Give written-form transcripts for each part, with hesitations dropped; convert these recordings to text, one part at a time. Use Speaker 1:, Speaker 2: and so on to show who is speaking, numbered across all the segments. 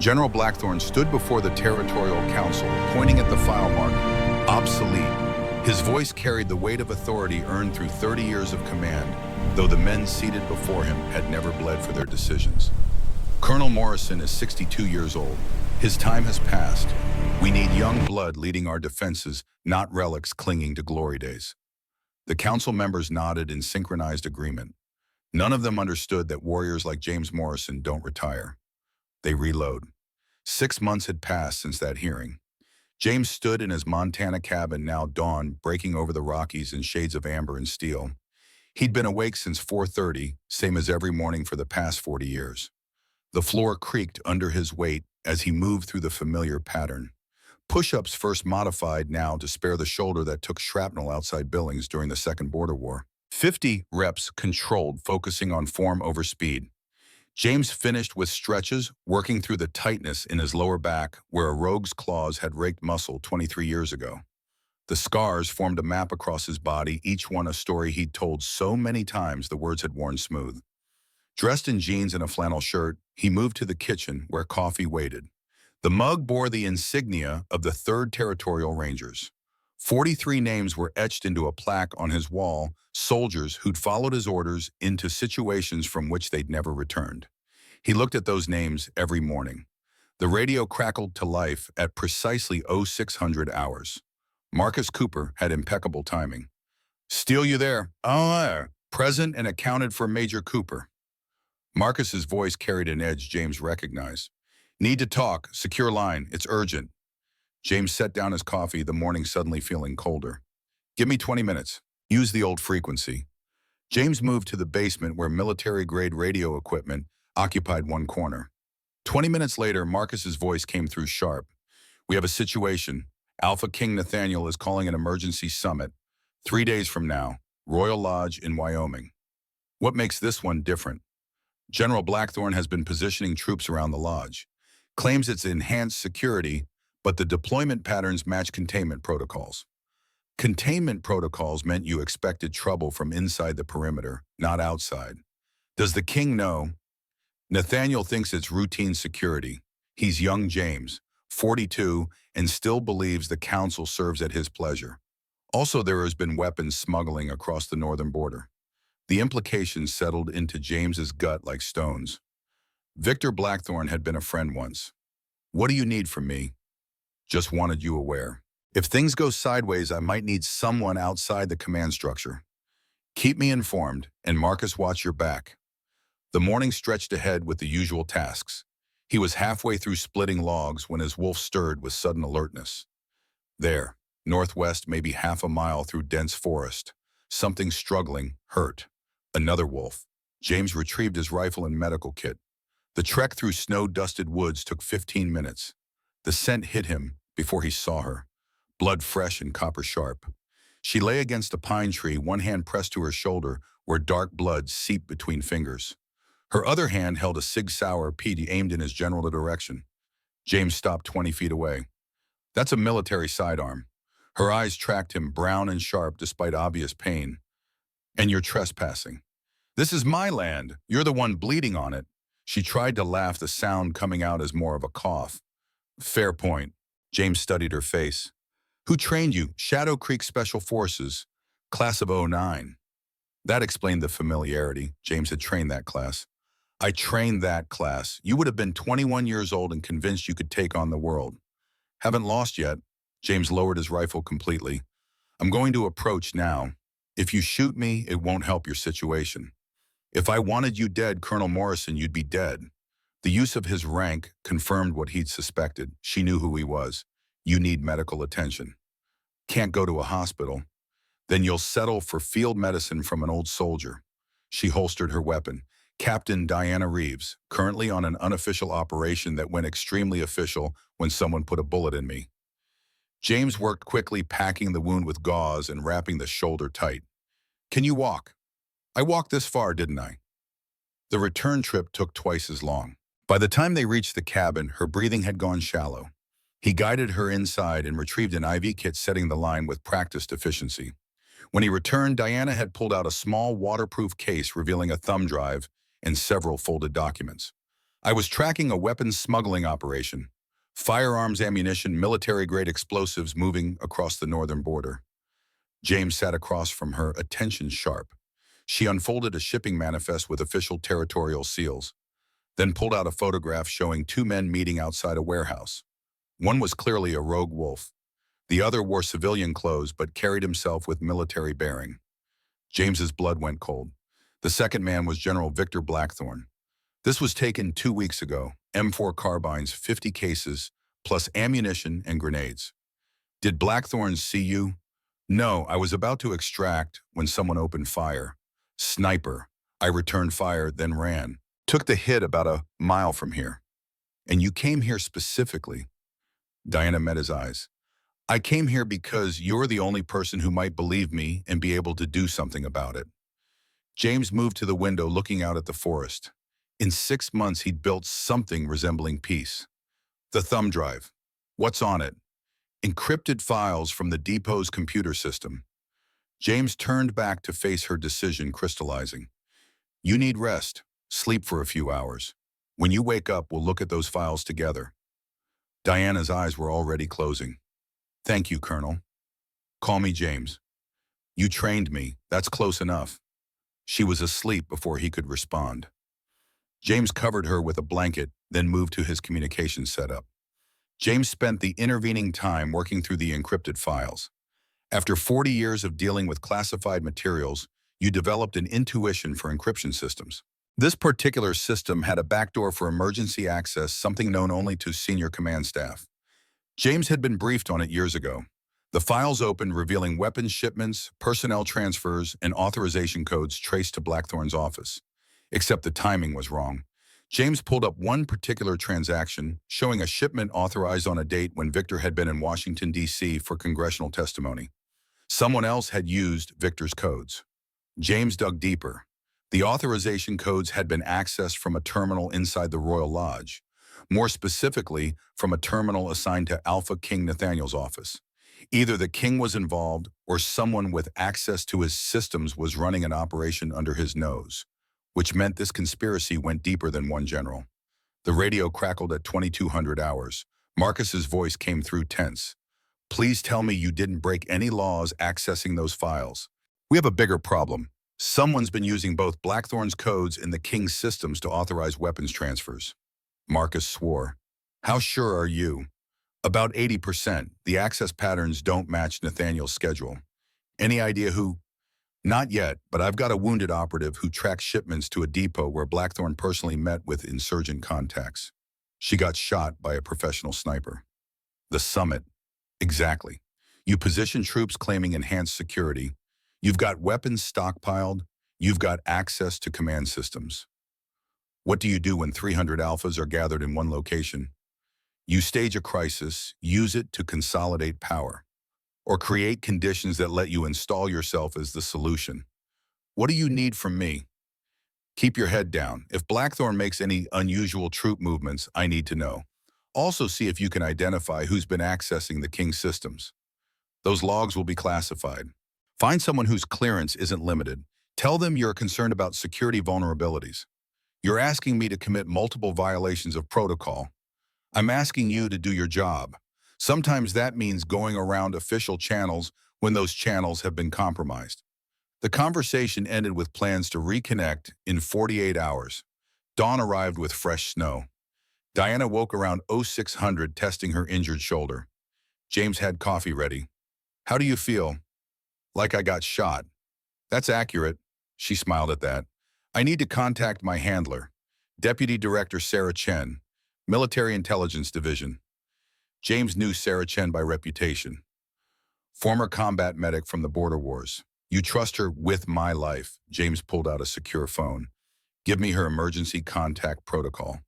Speaker 1: General Blackthorne stood before the Territorial Council, pointing at the file marked obsolete. His voice carried the weight of authority earned through 30 years of command, though the men seated before him had never bled for their decisions. Colonel Morrison is 62 years old. His time has passed. We need young blood leading our defenses, not relics clinging to glory days. The council members nodded in synchronized agreement. None of them understood that warriors like James Morrison don't retire. They reload. 6 months had passed since that hearing. James stood in his Montana cabin, now dawn, breaking over the Rockies in shades of amber and steel. He'd been awake since 4:30, same as every morning for the past 40 years. The floor creaked under his weight as he moved through the familiar pattern. Push-ups first modified now to spare the shoulder that took shrapnel outside Billings during the Second Border War. 50 reps controlled, focusing on form over speed. James finished with stretches, working through the tightness in his lower back where a rogue's claws had raked muscle 23 years ago. The scars formed a map across his body, each one a story he'd told so many times the words had worn smooth. Dressed in jeans and a flannel shirt, he moved to the kitchen where coffee waited. The mug bore the insignia of the 3rd Territorial Rangers. 43 names were etched into a plaque on his wall, soldiers who'd followed his orders into situations from which they'd never returned. He looked at those names every morning. The radio crackled to life at precisely 0600 hours. Marcus Cooper had impeccable timing. "Steele, you there?" "Oh, present and accounted for Major Cooper." Marcus's voice carried an edge James recognized. "Need to talk. Secure line. It's urgent." James set down his coffee, the morning suddenly feeling colder. "Give me 20 minutes. Use the old frequency." James moved to the basement where military-grade radio equipment occupied one corner. 20 minutes later, Marcus's voice came through sharp. "We have a situation. AlphaKing Nathaniel is calling an emergency summit. 3 days from now, Royal Lodge in Wyoming." "What makes this one different?" "General Blackthorne has been positioning troops around the lodge. Claims it's enhanced security, but the deployment patterns match containment protocols." Containment protocols meant you expected trouble from inside the perimeter, not outside. "Does the king know?" "Nathaniel thinks it's routine security. He's young James, 42, and still believes the council serves at his pleasure. Also, there has been weapons smuggling across the northern border." The implications settled into James's gut like stones. Victor Blackthorne had been a friend once. "What do you need from me?" "Just wanted you aware. If things go sideways, I might need someone outside the command structure. Keep me informed, and Marcus, watch your back." The morning stretched ahead with the usual tasks. He was halfway through splitting logs when his wolf stirred with sudden alertness. There, northwest, maybe half a mile through dense forest, something struggling, hurt. Another wolf. James retrieved his rifle and medical kit. The trek through snow-dusted woods took 15 minutes. The scent hit him before he saw her, blood fresh and copper sharp. She lay against a pine tree, one hand pressed to her shoulder where dark blood seeped between fingers. Her other hand held a Sig Sauer PD aimed in his general direction. James stopped 20 feet away. "That's a military sidearm." Her eyes tracked him, brown and sharp despite obvious pain. "And you're trespassing." "This is my land. You're the one bleeding on it." She tried to laugh, the sound coming out as more of a cough. "Fair point." James studied her face. "Who trained you?" "Shadow Creek Special Forces, class of '09. That explained the familiarity. James had trained that class. "I trained that class. You would have been 21 years old and convinced you could take on the world." "Haven't lost yet." James lowered his rifle completely. "I'm going to approach now. If you shoot me, it won't help your situation. If I wanted you dead, Colonel Morrison, you'd be dead." The use of his rank confirmed what he'd suspected. She knew who he was. "You need medical attention." "Can't go to a hospital." "Then you'll settle for field medicine from an old soldier." She holstered her weapon. "Captain Diana Reeves, currently on an unofficial operation that went extremely official when someone put a bullet in me." James worked quickly, packing the wound with gauze and wrapping the shoulder tight. "Can you walk?" "I walked this far, didn't I?" The return trip took twice as long. By the time they reached the cabin, her breathing had gone shallow. He guided her inside and retrieved an IV kit, setting the line with practiced efficiency. When he returned, Diana had pulled out a small waterproof case revealing a thumb drive and several folded documents. I was tracking a weapons smuggling operation. Firearms, ammunition, military-grade explosives moving across the northern border. James sat across from her, attention sharp. She unfolded a shipping manifest with official territorial seals, then pulled out a photograph showing two men meeting outside a warehouse. One was clearly a rogue wolf. The other wore civilian clothes but carried himself with military bearing. James's blood went cold. The second man was General Victor Blackthorne. This was taken 2 weeks ago. M4 carbines, 50 cases, plus ammunition and grenades. Did Blackthorne see you? No, I was about to extract when someone opened fire. Sniper. I returned fire, then ran. Took the hit about a mile from here. And you came here specifically. Diana met his eyes. I came here because you're the only person who might believe me and be able to do something about it. James moved to the window looking out at the forest. In 6 months, he'd built something resembling peace. The thumb drive. What's on it? Encrypted files from the depot's computer system. James turned back to face her decision crystallizing. You need rest. Sleep for a few hours. When you wake up, we'll look at those files together. Diana's eyes were already closing. Thank you, Colonel. Call me James. You trained me. That's close enough. She was asleep before he could respond. James covered her with a blanket, then moved to his communications setup. James spent the intervening time working through the encrypted files. After 40 years of dealing with classified materials, you developed an intuition for encryption systems. This particular system had a backdoor for emergency access, something known only to senior command staff. James had been briefed on it years ago. The files opened, revealing weapons shipments, personnel transfers, and authorization codes traced to Blackthorne's office. Except the timing was wrong. James pulled up one particular transaction, showing a shipment authorized on a date when Victor had been in Washington, D.C. for congressional testimony. Someone else had used Victor's codes. James dug deeper. The authorization codes had been accessed from a terminal inside the Royal Lodge, more specifically from a terminal assigned to AlphaKing Nathaniel's office. Either the king was involved or someone with access to his systems was running an operation under his nose, which meant this conspiracy went deeper than one general. The radio crackled at 2200 hours. Marcus's voice came through tense. Please tell me you didn't break any laws accessing those files. We have a bigger problem. Someone's been using both Blackthorne's codes and the king's systems to authorize weapons transfers. Marcus swore. How sure are you? About 80%. The access patterns don't match Nathaniel's schedule. Any idea who? Not yet, but I've got a wounded operative who tracks shipments to a depot where Blackthorne personally met with insurgent contacts. She got shot by a professional sniper. The summit. Exactly. You position troops claiming enhanced security. You've got weapons stockpiled. You've got access to command systems. What do you do when 300 alphas are gathered in one location? You stage a crisis, use it to consolidate power, or create conditions that let you install yourself as the solution. What do you need from me? Keep your head down. If Blackthorne makes any unusual troop movements, I need to know. Also see if you can identify who's been accessing the king's systems. Those logs will be classified. Find someone whose clearance isn't limited. Tell them you're concerned about security vulnerabilities. You're asking me to commit multiple violations of protocol. I'm asking you to do your job. Sometimes that means going around official channels when those channels have been compromised. The conversation ended with plans to reconnect in 48 hours. Dawn arrived with fresh snow. Diana woke around 0600 testing her injured shoulder. James had coffee ready. How do you feel? Like I got shot. That's accurate. She smiled at that. I need to contact my handler, Deputy Director Sarah Chen, Military Intelligence Division. James knew Sarah Chen by reputation. Former combat medic from the border wars. You trust her with my life. James pulled out a secure phone. Give me her emergency contact protocol.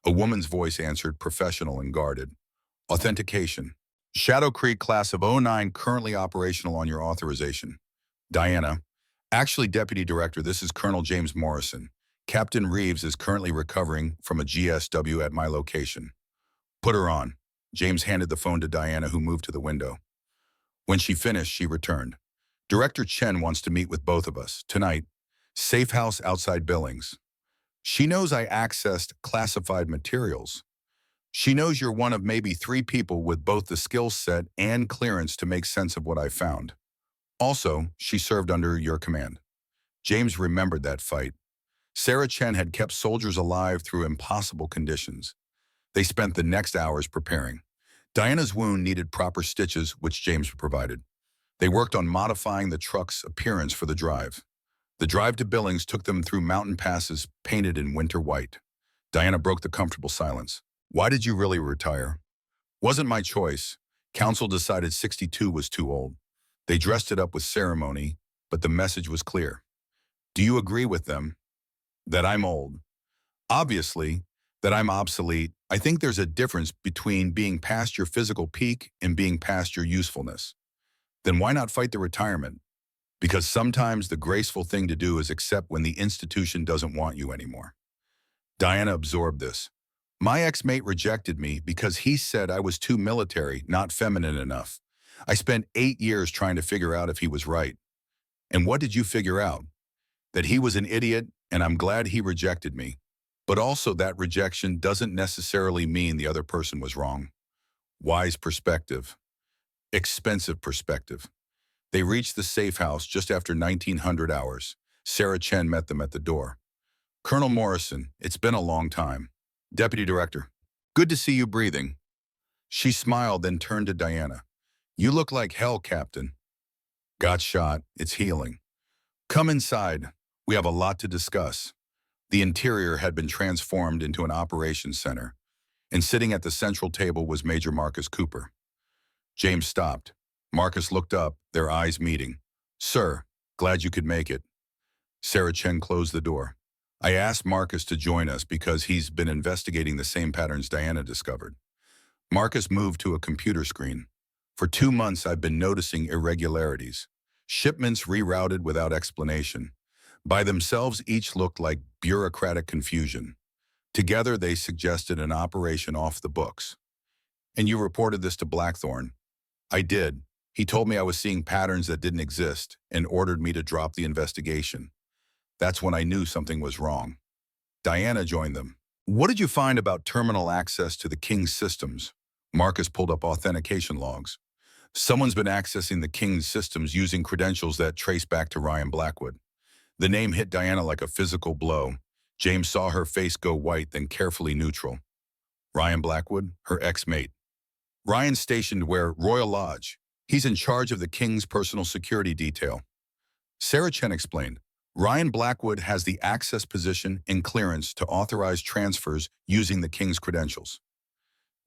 Speaker 1: A woman's voice answered, professional and guarded. Authentication. Shadow Creek class of '09 currently operational on your authorization. Diana. Actually, Deputy Director, this is Colonel James Morrison. Captain Reeves is currently recovering from a GSW at my location. Put her on. James handed the phone to Diana, who moved to the window. When she finished, she returned. Director Chen wants to meet with both of us tonight. Safe house outside Billings. She knows I accessed classified materials. She knows you're one of maybe 3 people with both the skill set and clearance to make sense of what I found. Also, she served under your command. James remembered that fight. Sarah Chen had kept soldiers alive through impossible conditions. They spent the next hours preparing. Diana's wound needed proper stitches, which James provided. They worked on modifying the truck's appearance for the drive. The drive to Billings took them through mountain passes painted in winter white. Diana broke the comfortable silence. Why did you really retire? Wasn't my choice. Council decided 62 was too old. They dressed it up with ceremony, but the message was clear. Do you agree with them? That I'm old. Obviously, that I'm obsolete. I think there's a difference between being past your physical peak and being past your usefulness. Then why not fight the retirement? Because sometimes the graceful thing to do is accept when the institution doesn't want you anymore. Diana absorbed this. My ex-mate rejected me because he said I was too military, not feminine enough. I spent 8 years trying to figure out if he was right. And what did you figure out? That he was an idiot, and I'm glad he rejected me. But also that rejection doesn't necessarily mean the other person was wrong. Wise perspective. Expensive perspective. They reached the safe house just after 1900 hours. Sarah Chen met them at the door. Colonel Morrison, it's been a long time. Deputy Director, good to see you breathing. She smiled, then turned to Diana. You look like hell, Captain. Got shot. It's healing. Come inside. We have a lot to discuss. The interior had been transformed into an operations center, and sitting at the central table was Major Marcus Cooper. James stopped. Marcus looked up, their eyes meeting. Sir, glad you could make it. Sarah Chen closed the door. I asked Marcus to join us because he's been investigating the same patterns Diana discovered. Marcus moved to a computer screen. For 2 months, I've been noticing irregularities. Shipments rerouted without explanation. By themselves, each looked like bureaucratic confusion. Together, they suggested an operation off the books. And you reported this to Blackthorne? I did. He told me I was seeing patterns that didn't exist and ordered me to drop the investigation. That's when I knew something was wrong. Diana joined them. What did you find about terminal access to the King's systems? Marcus pulled up authentication logs. Someone's been accessing the King's systems using credentials that trace back to Ryan Blackwood. The name hit Diana like a physical blow. James saw her face go white, then carefully neutral. Ryan Blackwood, her ex-mate. Ryan's stationed where? Royal Lodge. He's in charge of the King's personal security detail. Sarah Chen explained. Ryan Blackwood has the access position and clearance to authorize transfers using the King's credentials.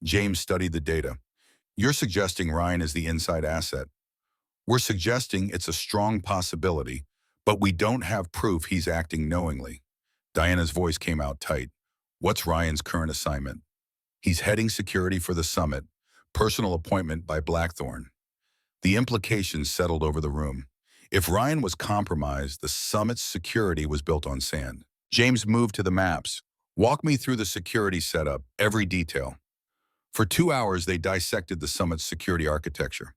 Speaker 1: James studied the data. You're suggesting Ryan is the inside asset. We're suggesting it's a strong possibility, but we don't have proof he's acting knowingly. Diana's voice came out tight. What's Ryan's current assignment? He's heading security for the summit, personal appointment by Blackthorne. The implications settled over the room. If Ryan was compromised, the summit's security was built on sand. James moved to the maps. Walk me through the security setup, every detail. For 2 hours, they dissected the summit's security architecture.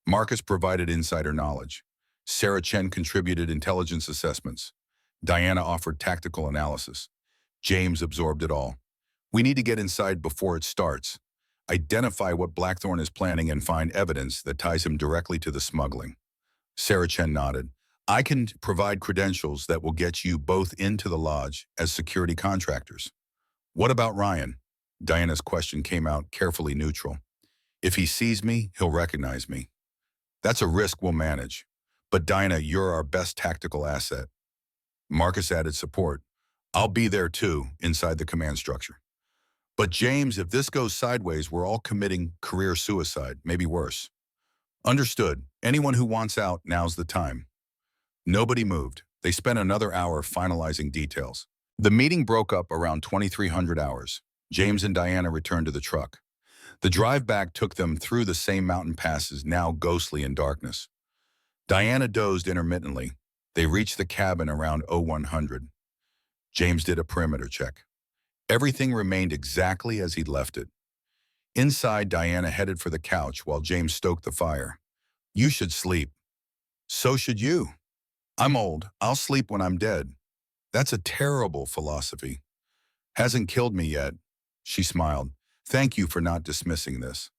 Speaker 1: Marcus provided insider knowledge. Sarah Chen contributed intelligence assessments. Diana offered tactical analysis. James absorbed it all. We need to get inside before it starts. Identify what Blackthorne is planning and find evidence that ties him directly to the smuggling. Sarah Chen nodded. I can provide credentials that will get you both into the lodge as security contractors. What about Ryan? Diana's question came out carefully neutral. If he sees me, he'll recognize me. That's a risk we'll manage. But Diana, you're our best tactical asset. Marcus added support. I'll be there too, inside the command structure. But James, if this goes sideways, we're all committing career suicide, maybe worse. Understood. Anyone who wants out, now's the time. Nobody moved. They spent another hour finalizing details. The meeting broke up around 2300 hours. James and Diana returned to the truck. The drive back took them through the same mountain passes, now ghostly in darkness. Diana dozed intermittently. They reached the cabin around 0100. James did a perimeter check. Everything remained exactly as he'd left it. Inside, Diana headed for the couch while James stoked the fire. You should sleep. So should you. I'm old. I'll sleep when I'm dead. That's a terrible philosophy. Hasn't killed me yet. She smiled. Thank you for not dismissing this.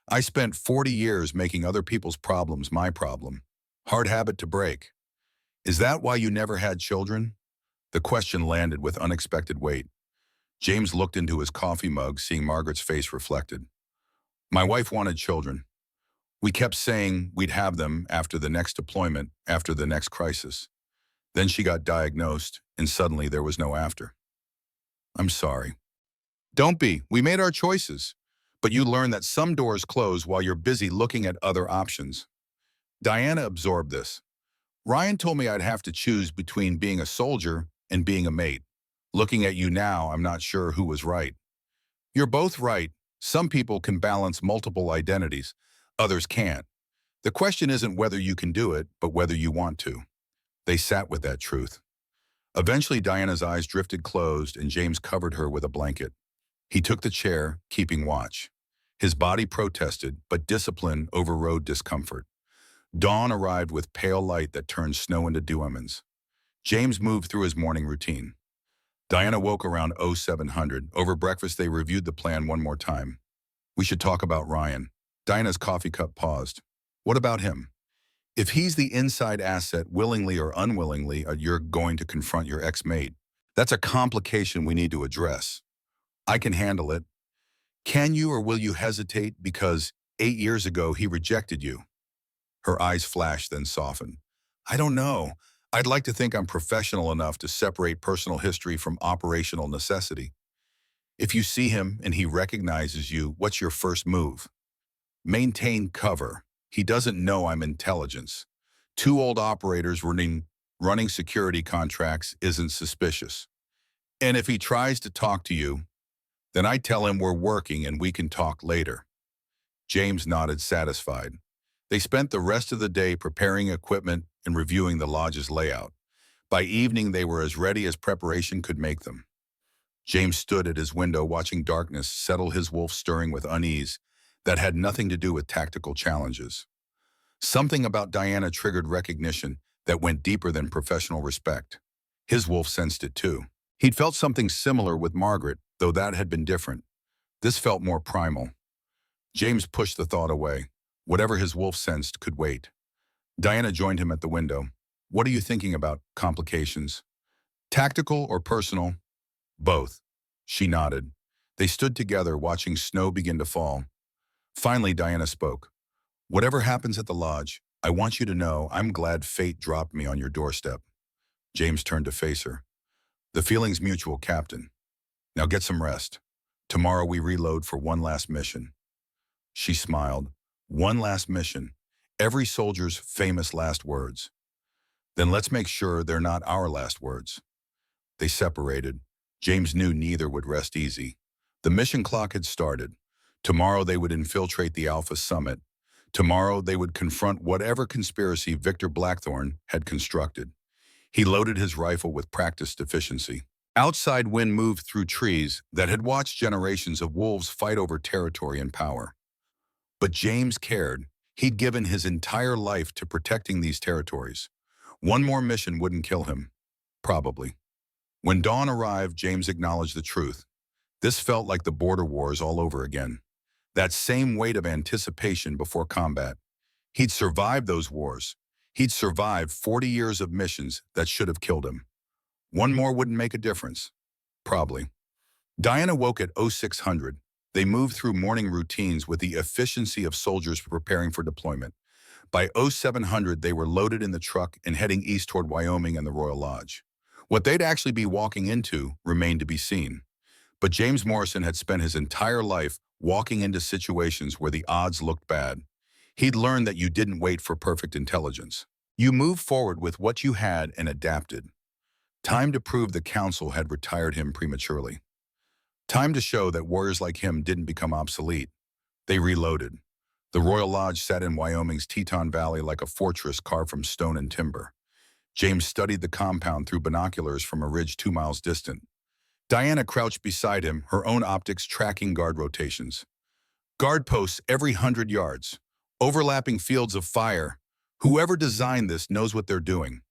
Speaker 1: I spent 40 years making other people's problems my problem. Hard habit to break. Is that why you never had children? The question landed with unexpected weight. James looked into his coffee mug, seeing Margaret's face reflected. My wife wanted children. We kept saying we'd have them after the next deployment, after the next crisis. Then she got diagnosed, and suddenly there was no after. I'm sorry. Don't be. We made our choices. But you learn that some doors close while you're busy looking at other options. Diana absorbed this. Ryan told me I'd have to choose between being a soldier and being a mate. Looking at you now, I'm not sure who was right. You're both right. Some people can balance multiple identities. Others can't. The question isn't whether you can do it, but whether you want to. They sat with that truth. Eventually, Diana's eyes drifted closed and James covered her with a blanket. He took the chair, keeping watch. His body protested, but discipline overrode discomfort. Dawn arrived with pale light that turned snow into diamonds. James moved through his morning routine. Diana woke around 0700. Over breakfast, they reviewed the plan one more time. We should talk about Ryan. Diana's coffee cup paused. What about him? If he's the inside asset, willingly or unwillingly, you're going to confront your ex-mate. That's a complication we need to address. I can handle it. Can you or will you hesitate because 8 years ago he rejected you? Her eyes flashed, then softened. I don't know. I'd like to think I'm professional enough to separate personal history from operational necessity. If you see him and he recognizes you, what's your first move? Maintain cover. He doesn't know I'm intelligence. 2 old operators running security contracts isn't suspicious. And if he tries to talk to you, then I tell him we're working and we can talk later. James nodded, satisfied. They spent the rest of the day preparing equipment and reviewing the lodge's layout. By evening, they were as ready as preparation could make them. James stood at his window watching darkness settle his wolf, stirring with unease that had nothing to do with tactical challenges. Something about Diana triggered recognition that went deeper than professional respect. His wolf sensed it too. He'd felt something similar with Margaret, though that had been different. This felt more primal. James pushed the thought away. Whatever his wolf sensed could wait. Diana joined him at the window. What are you thinking about? Complications? Tactical or personal? Both. She nodded. They stood together, watching snow begin to fall. Finally, Diana spoke. Whatever happens at the lodge, I want you to know I'm glad fate dropped me on your doorstep. James turned to face her. The feeling's mutual, Captain. Now get some rest. Tomorrow we reload for one last mission. She smiled. One last mission. Every soldier's famous last words. Then let's make sure they're not our last words. They separated. James knew neither would rest easy. The mission clock had started. Tomorrow they would infiltrate the Alpha Summit. Tomorrow they would confront whatever conspiracy Victor Blackthorne had constructed. He loaded his rifle with practiced efficiency. Outside wind moved through trees that had watched generations of wolves fight over territory and power. But James cared. He'd given his entire life to protecting these territories. One more mission wouldn't kill him. Probably. When dawn arrived, James acknowledged the truth. This felt like the border wars all over again. That same weight of anticipation before combat. He'd survived those wars. He'd survived 40 years of missions that should have killed him. One more wouldn't make a difference. Probably. Diana woke at 0600. They moved through morning routines with the efficiency of soldiers preparing for deployment. By 0700, they were loaded in the truck and heading east toward Wyoming and the Royal Lodge. What they'd actually be walking into remained to be seen. But James Morrison had spent his entire life walking into situations where the odds looked bad. He'd learned that you didn't wait for perfect intelligence. You moved forward with what you had and adapted. Time to prove the council had retired him prematurely. Time to show that warriors like him didn't become obsolete. They reloaded. The Royal Lodge sat in Wyoming's Teton Valley like a fortress carved from stone and timber. James studied the compound through binoculars from a ridge 2 miles distant. Diana crouched beside him, her own optics tracking guard rotations. Guard posts every 100 yards. Overlapping fields of fire. Whoever designed this knows what they're doing.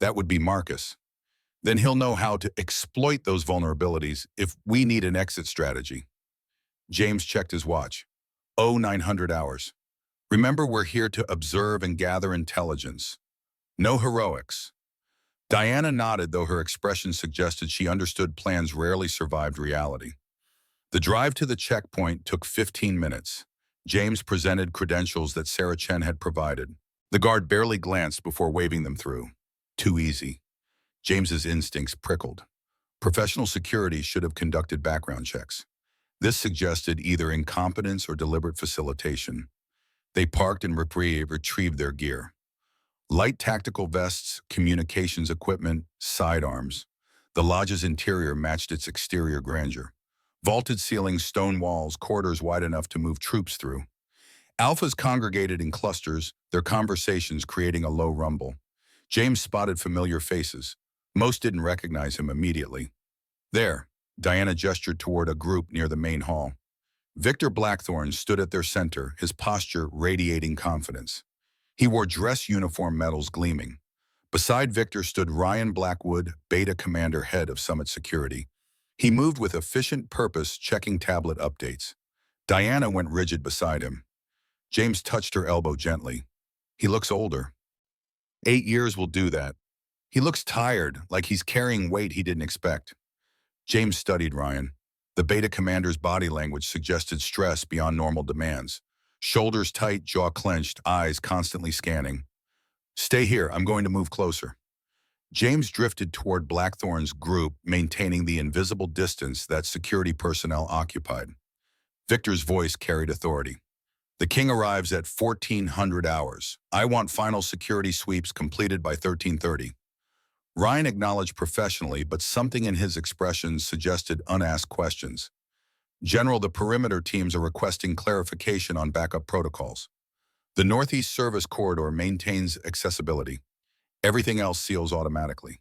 Speaker 1: That would be Marcus. Then he'll know how to exploit those vulnerabilities if we need an exit strategy. James checked his watch. Oh, 900 hours. Remember, we're here to observe and gather intelligence. No heroics. Diana nodded, though her expression suggested she understood plans rarely survived reality. The drive to the checkpoint took 15 minutes. James presented credentials that Sarah Chen had provided. The guard barely glanced before waving them through. Too easy. James's instincts prickled. Professional security should have conducted background checks. This suggested either incompetence or deliberate facilitation. They parked and retrieved their gear. Light tactical vests, communications equipment, sidearms. The lodge's interior matched its exterior grandeur. Vaulted ceilings, stone walls, corridors wide enough to move troops through. Alphas congregated in clusters, their conversations creating a low rumble. James spotted familiar faces. Most didn't recognize him immediately. There, Diana gestured toward a group near the main hall. Victor Blackthorne stood at their center, his posture radiating confidence. He wore dress uniform medals gleaming. Beside Victor stood Ryan Blackwood, Beta Commander Head of Summit Security. He moved with efficient purpose, checking tablet updates. Diana went rigid beside him. James touched her elbow gently. He looks older. 8 years will do that. He looks tired, like he's carrying weight he didn't expect. James studied Ryan. The Beta Commander's body language suggested stress beyond normal demands. Shoulders tight, jaw clenched, eyes constantly scanning. Stay here, I'm going to move closer. James drifted toward Blackthorne's group, maintaining the invisible distance that security personnel occupied. Victor's voice carried authority. The king arrives at 1400 hours. I want final security sweeps completed by 1330. Ryan acknowledged professionally, but something in his expression suggested unasked questions. General, the perimeter teams are requesting clarification on backup protocols. The Northeast Service Corridor maintains accessibility. Everything else seals automatically.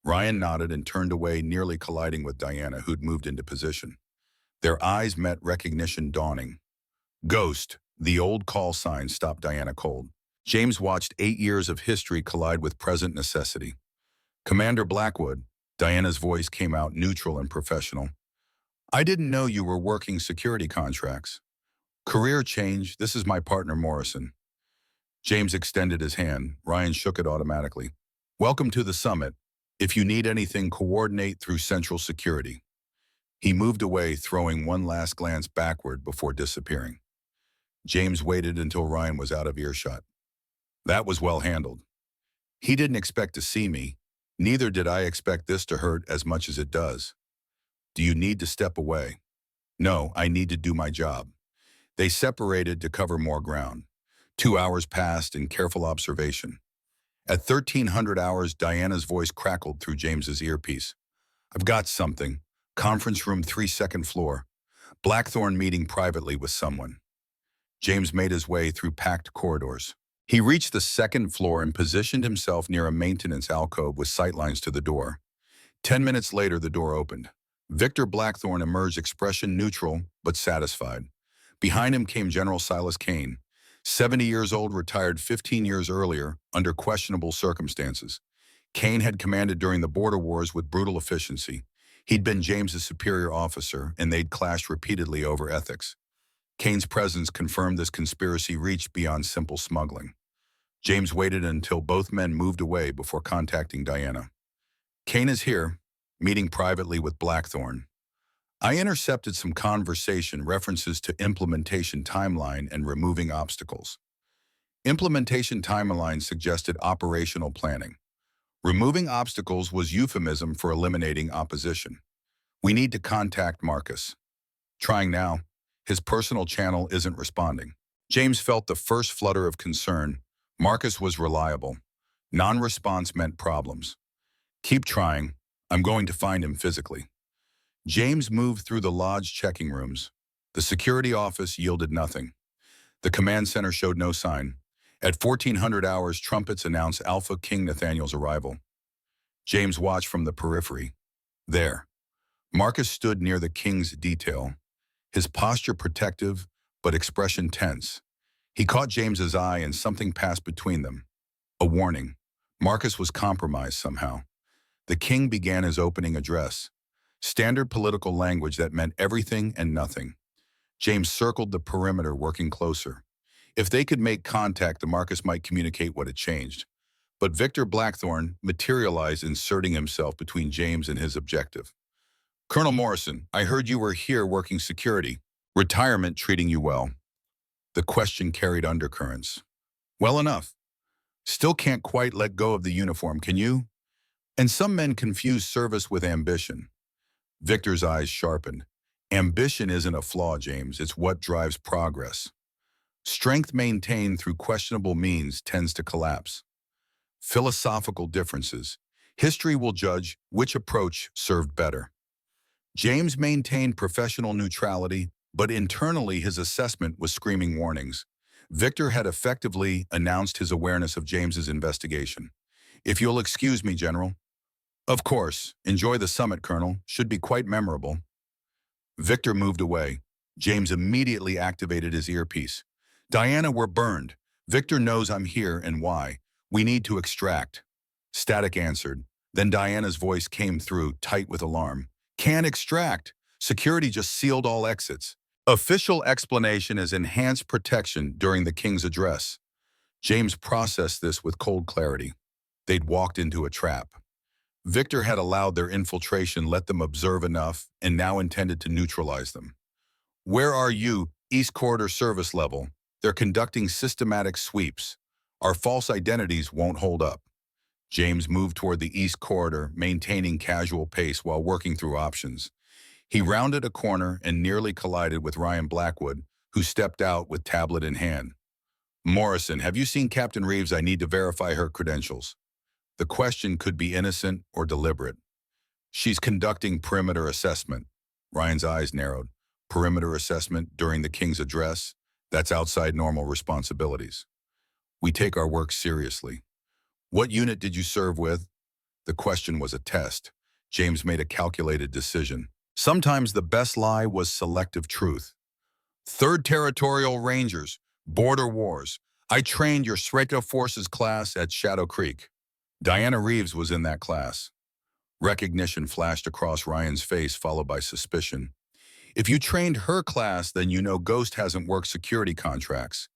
Speaker 1: Ryan nodded and turned away, nearly colliding with Diana, who'd moved into position. Their eyes met, recognition dawning. Ghost, the old call sign, stopped Diana cold. James watched 8 years of history collide with present necessity. Commander Blackwood, Diana's voice came out neutral and professional. I didn't know you were working security contracts. Career change, this is my partner Morrison. James extended his hand. Ryan shook it automatically. Welcome to the summit. If you need anything, coordinate through Central Security. He moved away, throwing one last glance backward before disappearing. James waited until Ryan was out of earshot. That was well handled. He didn't expect to see me. Neither did I expect this to hurt as much as it does. Do you need to step away? No, I need to do my job. They separated to cover more ground. 2 hours passed in careful observation. At 1300 hours, Diana's voice crackled through James's earpiece. I've got something. Conference room 3, second floor. Blackthorne meeting privately with someone. James made his way through packed corridors. He reached the second floor and positioned himself near a maintenance alcove with sightlines to the door. 10 minutes later, the door opened. Victor Blackthorne emerged, expression neutral but satisfied. Behind him came General Silas Kane, 70 years old, retired 15 years earlier under questionable circumstances. Kane had commanded during the border wars with brutal efficiency. He'd been James's superior officer, and they'd clashed repeatedly over ethics. Kane's presence confirmed this conspiracy reached beyond simple smuggling. James waited until both men moved away before contacting Diana. Kane is here, meeting privately with Blackthorne. I intercepted some conversation references to implementation timeline and removing obstacles. Implementation timeline suggested operational planning. Removing obstacles was euphemism for eliminating opposition. We need to contact Marcus. Trying now. His personal channel isn't responding. James felt the first flutter of concern. Marcus was reliable. Non-response meant problems. Keep trying. I'm going to find him physically. James moved through the lodge checking rooms. The security office yielded nothing. The command center showed no sign. At 1400 hours, trumpets announced AlphaKing Nathaniel's arrival. James watched from the periphery. There. Marcus stood near the king's detail, his posture protective but expression tense. He caught James's eye and something passed between them. A warning. Marcus was compromised somehow. The king began his opening address. Standard political language that meant everything and nothing. James circled the perimeter, working closer. If they could make contact, the Marcus might communicate what had changed. But Victor Blackthorne materialized, inserting himself between James and his objective. Colonel Morrison, I heard you were here working security. Retirement treating you well? The question carried undercurrents. Well enough. Still can't quite let go of the uniform, can you? And some men confuse service with ambition. Victor's eyes sharpened. Ambition isn't a flaw, James. It's what drives progress. Strength maintained through questionable means tends to collapse. Philosophical differences. History will judge which approach served better. James maintained professional neutrality, but internally his assessment was screaming warnings. Victor had effectively announced his awareness of James's investigation. If you'll excuse me, General. Of course. Enjoy the summit, Colonel. Should be quite memorable. Victor moved away. James immediately activated his earpiece. Diana, we're burned. Victor knows I'm here and why. We need to extract. Static answered. Then Diana's voice came through, tight with alarm. Can't extract. Security just sealed all exits. Official explanation is enhanced protection during the king's address. James processed this with cold clarity. They'd walked into a trap. Victor had allowed their infiltration, let them observe enough, and now intended to neutralize them. Where are you? East Corridor service level. They're conducting systematic sweeps. Our false identities won't hold up. James moved toward the East Corridor, maintaining casual pace while working through options. He rounded a corner and nearly collided with Ryan Blackwood, who stepped out with tablet in hand. Morrison, have you seen Captain Reeves? I need to verify her credentials. The question could be innocent or deliberate. She's conducting perimeter assessment. Ryan's eyes narrowed. Perimeter assessment during the king's address? That's outside normal responsibilities. We take our work seriously. What unit did you serve with? The question was a test. James made a calculated decision. Sometimes the best lie was selective truth. 3rd Territorial Rangers, Border Wars. I trained your Sreto Forces class at Shadow Creek. Diana Reeves was in that class. Recognition flashed across Ryan's face, followed by suspicion. If you trained her class, then you know Ghost hasn't worked security contracts.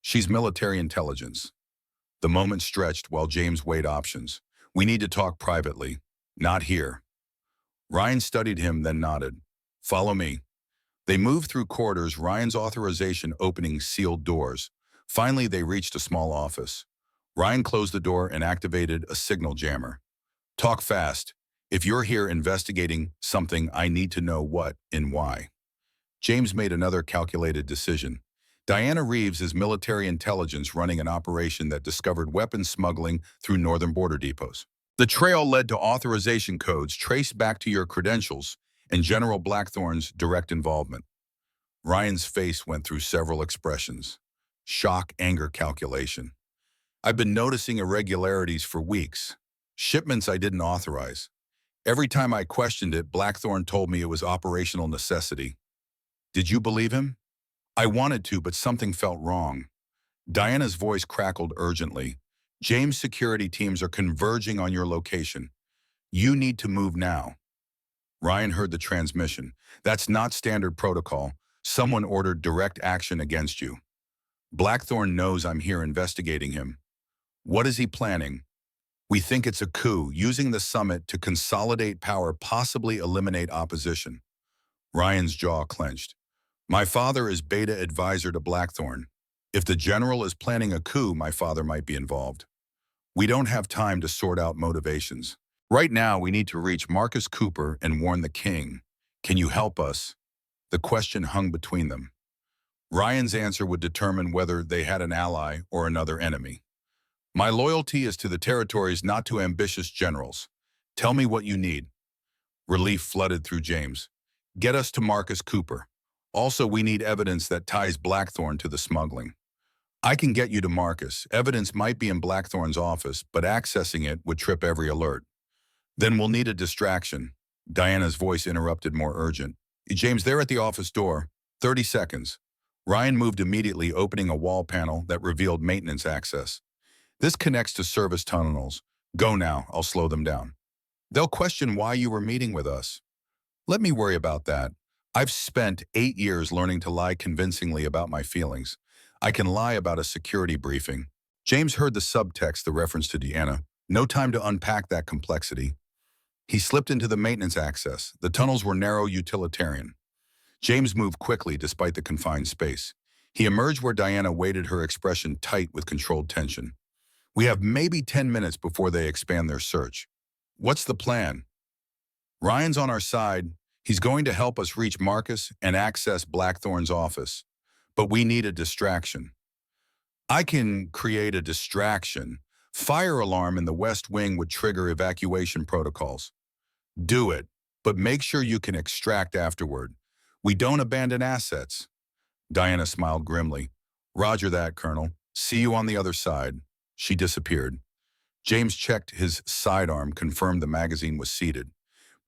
Speaker 1: She's military intelligence. The moment stretched while James weighed options. We need to talk privately. Not here. Ryan studied him, then nodded. Follow me. They moved through corridors, Ryan's authorization opening sealed doors. Finally, they reached a small office. Ryan closed the door and activated a signal jammer. Talk fast. If you're here investigating something, I need to know what and why. James made another calculated decision. Diana Reeves is military intelligence running an operation that discovered weapons smuggling through northern border depots. The trail led to authorization codes traced back to your credentials and General Blackthorne's direct involvement. Ryan's face went through several expressions. Shock, anger, calculation. I've been noticing irregularities for weeks. Shipments I didn't authorize. Every time I questioned it, Blackthorne told me it was operational necessity. Did you believe him? I wanted to, but something felt wrong. Diana's voice crackled urgently. James' security teams are converging on your location. You need to move now. Ryan heard the transmission. That's not standard protocol. Someone ordered direct action against you. Blackthorne knows I'm here investigating him. What is he planning? We think it's a coup, using the summit to consolidate power, possibly eliminate opposition. Ryan's jaw clenched. My father is beta advisor to Blackthorne. If the general is planning a coup, my father might be involved. We don't have time to sort out motivations. Right now, we need to reach Marcus Cooper and warn the king. Can you help us? The question hung between them. Ryan's answer would determine whether they had an ally or another enemy. My loyalty is to the territories, not to ambitious generals. Tell me what you need. Relief flooded through James. Get us to Marcus Cooper. Also, we need evidence that ties Blackthorne to the smuggling. I can get you to Marcus. Evidence might be in Blackthorne's office, but accessing it would trip every alert. Then we'll need a distraction. Diana's voice interrupted, more urgent. James, they're at the office door. 30 seconds. Ryan moved immediately, opening a wall panel that revealed maintenance access. This connects to service tunnels. Go now, I'll slow them down. They'll question why you were meeting with us. Let me worry about that. I've spent 8 years learning to lie convincingly about my feelings. I can lie about a security briefing. James heard the subtext, the reference to Deanna. No time to unpack that complexity. He slipped into the maintenance access. The tunnels were narrow, utilitarian. James moved quickly despite the confined space. He emerged where Diana waited, her expression tight with controlled tension. We have maybe 10 minutes before they expand their search. What's the plan? Ryan's on our side. He's going to help us reach Marcus and access Blackthorn's office. But we need a distraction. I can create a distraction. Fire alarm in the West Wing would trigger evacuation protocols. Do it, but make sure you can extract afterward. We don't abandon assets. Diana smiled grimly. Roger that, Colonel. See you on the other side. She disappeared. James checked his sidearm, confirmed the magazine was seated.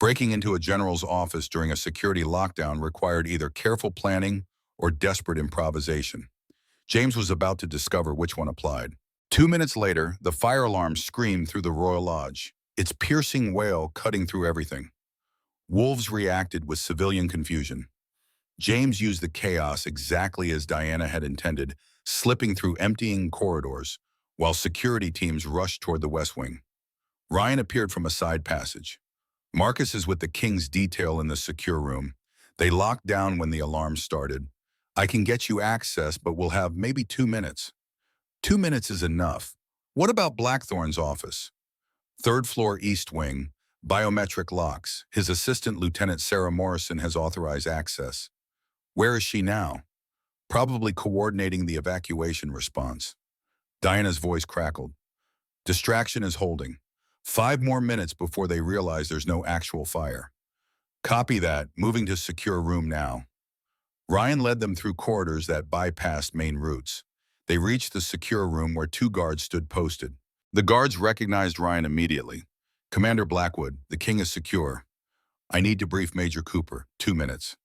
Speaker 1: Breaking into a general's office during a security lockdown required either careful planning or desperate improvisation. James was about to discover which one applied. 2 minutes later, the fire alarm screamed through the Royal Lodge, its piercing wail cutting through everything. Wolves reacted with civilian confusion. James used the chaos exactly as Diana had intended, slipping through emptying corridors, while security teams rushed toward the West Wing. Ryan appeared from a side passage. Marcus is with the King's detail in the secure room. They locked down when the alarm started. I can get you access, but we'll have maybe 2 minutes. 2 minutes is enough. What about Blackthorn's office? Third floor East Wing, biometric locks. His assistant, Lieutenant Sarah Morrison, has authorized access. Where is she now? Probably coordinating the evacuation response. Diana's voice crackled. Distraction is holding. 5 more minutes before they realize there's no actual fire. Copy that, moving to secure room now. Ryan led them through corridors that bypassed main routes. They reached the secure room where 2 guards stood posted. The guards recognized Ryan immediately. Commander Blackwood, the King is secure. I need to brief Major Cooper. 2 minutes.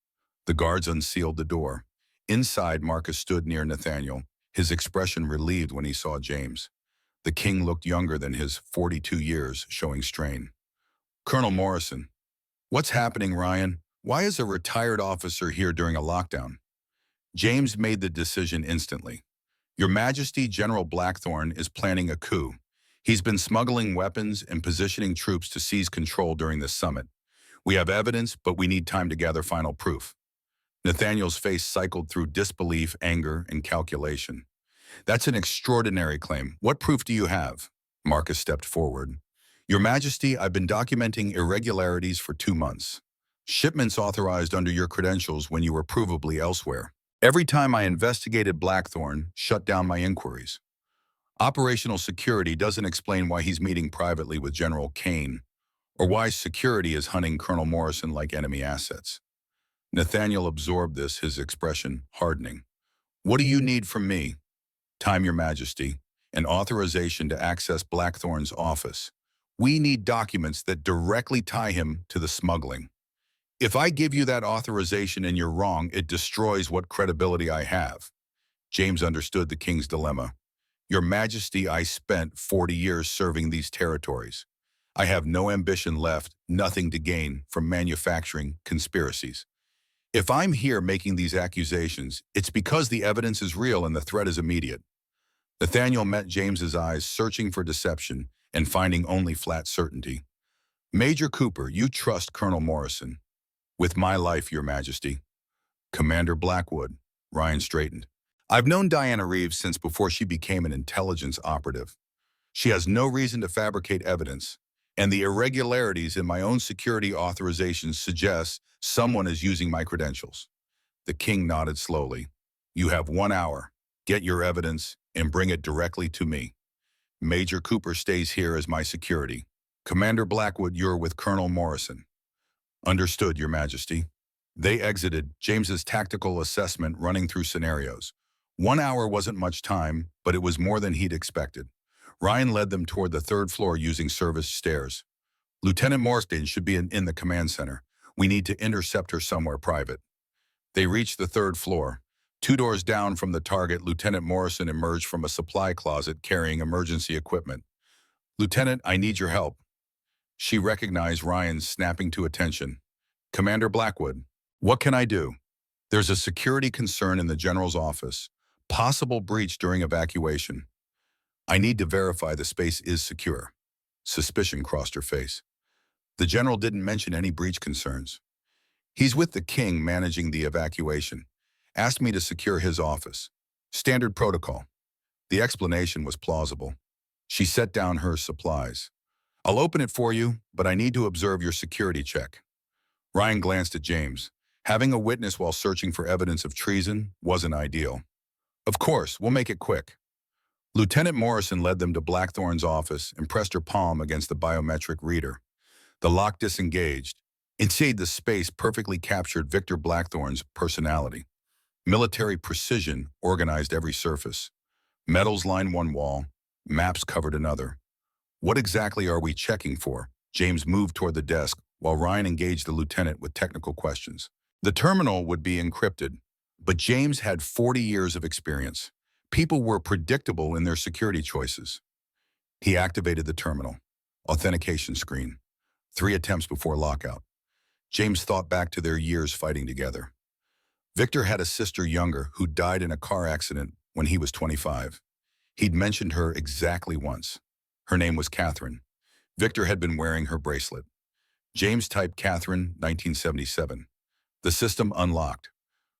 Speaker 1: The guards unsealed the door. Inside, Marcus stood near Nathaniel, his expression relieved when he saw James. The King looked younger than his 42 years, showing strain. Colonel Morrison. What's happening, Ryan? Why is a retired officer here during a lockdown? James made the decision instantly. Your Majesty, General Blackthorn is planning a coup. He's been smuggling weapons and positioning troops to seize control during this summit. We have evidence, but we need time to gather final proof. Nathaniel's face cycled through disbelief, anger, and calculation. That's an extraordinary claim. What proof do you have? Marcus stepped forward. Your Majesty, I've been documenting irregularities for 2 months. Shipments authorized under your credentials when you were provably elsewhere. Every time I investigated Blackthorn, shut down my inquiries. Operational security doesn't explain why he's meeting privately with General Kane, or why security is hunting Colonel Morrison like enemy assets. Nathaniel absorbed this, his expression hardening. What do you need from me? Time, Your Majesty, and authorization to access Blackthorn's office. We need documents that directly tie him to the smuggling. If I give you that authorization and you're wrong, it destroys what credibility I have. James understood the King's dilemma. Your Majesty, I spent 40 years serving these territories. I have no ambition left, nothing to gain from manufacturing conspiracies. If I'm here making these accusations, it's because the evidence is real and the threat is immediate. Nathaniel met James's eyes, searching for deception and finding only flat certainty. Major Cooper, you trust Colonel Morrison. With my life, Your Majesty. Commander Blackwood. Ryan straightened. I've known Diana Reeves since before she became an intelligence operative. She has no reason to fabricate evidence, and the irregularities in my own security authorizations suggest someone is using my credentials. The King nodded slowly. You have 1 hour. Get your evidence and bring it directly to me. Major Cooper stays here as my security. Commander Blackwood, you're with Colonel Morrison. Understood, Your Majesty. They exited, James's tactical assessment running through scenarios. 1 hour wasn't much time, but it was more than he'd expected. Ryan led them toward the 3rd floor using service stairs. Lieutenant Morrison should be in the command center. We need to intercept her somewhere private. They reached the 3rd floor. 2 doors down from the target, Lieutenant Morrison emerged from a supply closet carrying emergency equipment. Lieutenant, I need your help. She recognized Ryan snapping to attention. Commander Blackwood, what can I do? There's a security concern in the general's office. Possible breach during evacuation. I need to verify the space is secure. Suspicion crossed her face. The general didn't mention any breach concerns. He's with the king managing the evacuation. Asked me to secure his office. Standard protocol. The explanation was plausible. She set down her supplies. I'll open it for you, but I need to observe your security check. Ryan glanced at James. Having a witness while searching for evidence of treason wasn't ideal. Of course, we'll make it quick. Lieutenant Morrison led them to Blackthorn's office and pressed her palm against the biometric reader. The lock disengaged. Inside the space perfectly captured Victor Blackthorn's personality. Military precision organized every surface. Metals lined one wall, maps covered another. What exactly are we checking for? James moved toward the desk while Ryan engaged the lieutenant with technical questions. The terminal would be encrypted, but James had 40 years of experience. People were predictable in their security choices. He activated the terminal. Authentication screen. 3 attempts before lockout. James thought back to their years fighting together. Victor had a sister younger who died in a car accident when he was 25. He'd mentioned her exactly once. Her name was Catherine. Victor had been wearing her bracelet. James typed Catherine, 1977. The system unlocked.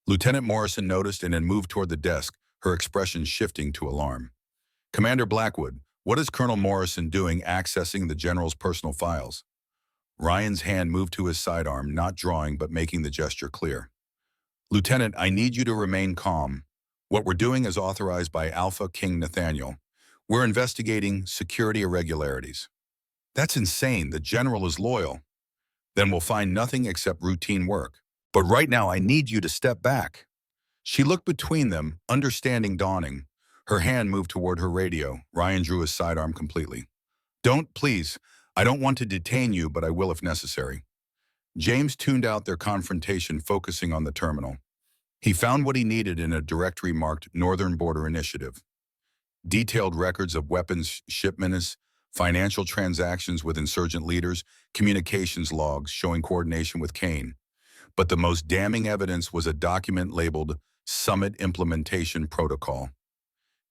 Speaker 1: Lieutenant Morrison noticed and then moved toward the desk, her expression shifting to alarm. Commander Blackwood, what is Colonel Morrison doing accessing the general's personal files? Ryan's hand moved to his sidearm, not drawing but making the gesture clear. Lieutenant, I need you to remain calm. What we're doing is authorized by AlphaKing Nathaniel. We're investigating security irregularities. That's insane. The general is loyal. Then we'll find nothing except routine work. But right now, I need you to step back. She looked between them, understanding dawning. Her hand moved toward her radio. Ryan drew his sidearm completely. Don't, please. I don't want to detain you, but I will if necessary. James tuned out their confrontation, focusing on the terminal. He found what he needed in a directory marked Northern Border Initiative. Detailed records of weapons shipments, financial transactions with insurgent leaders, communications logs showing coordination with Kane. But the most damning evidence was a document labeled Summit Implementation Protocol.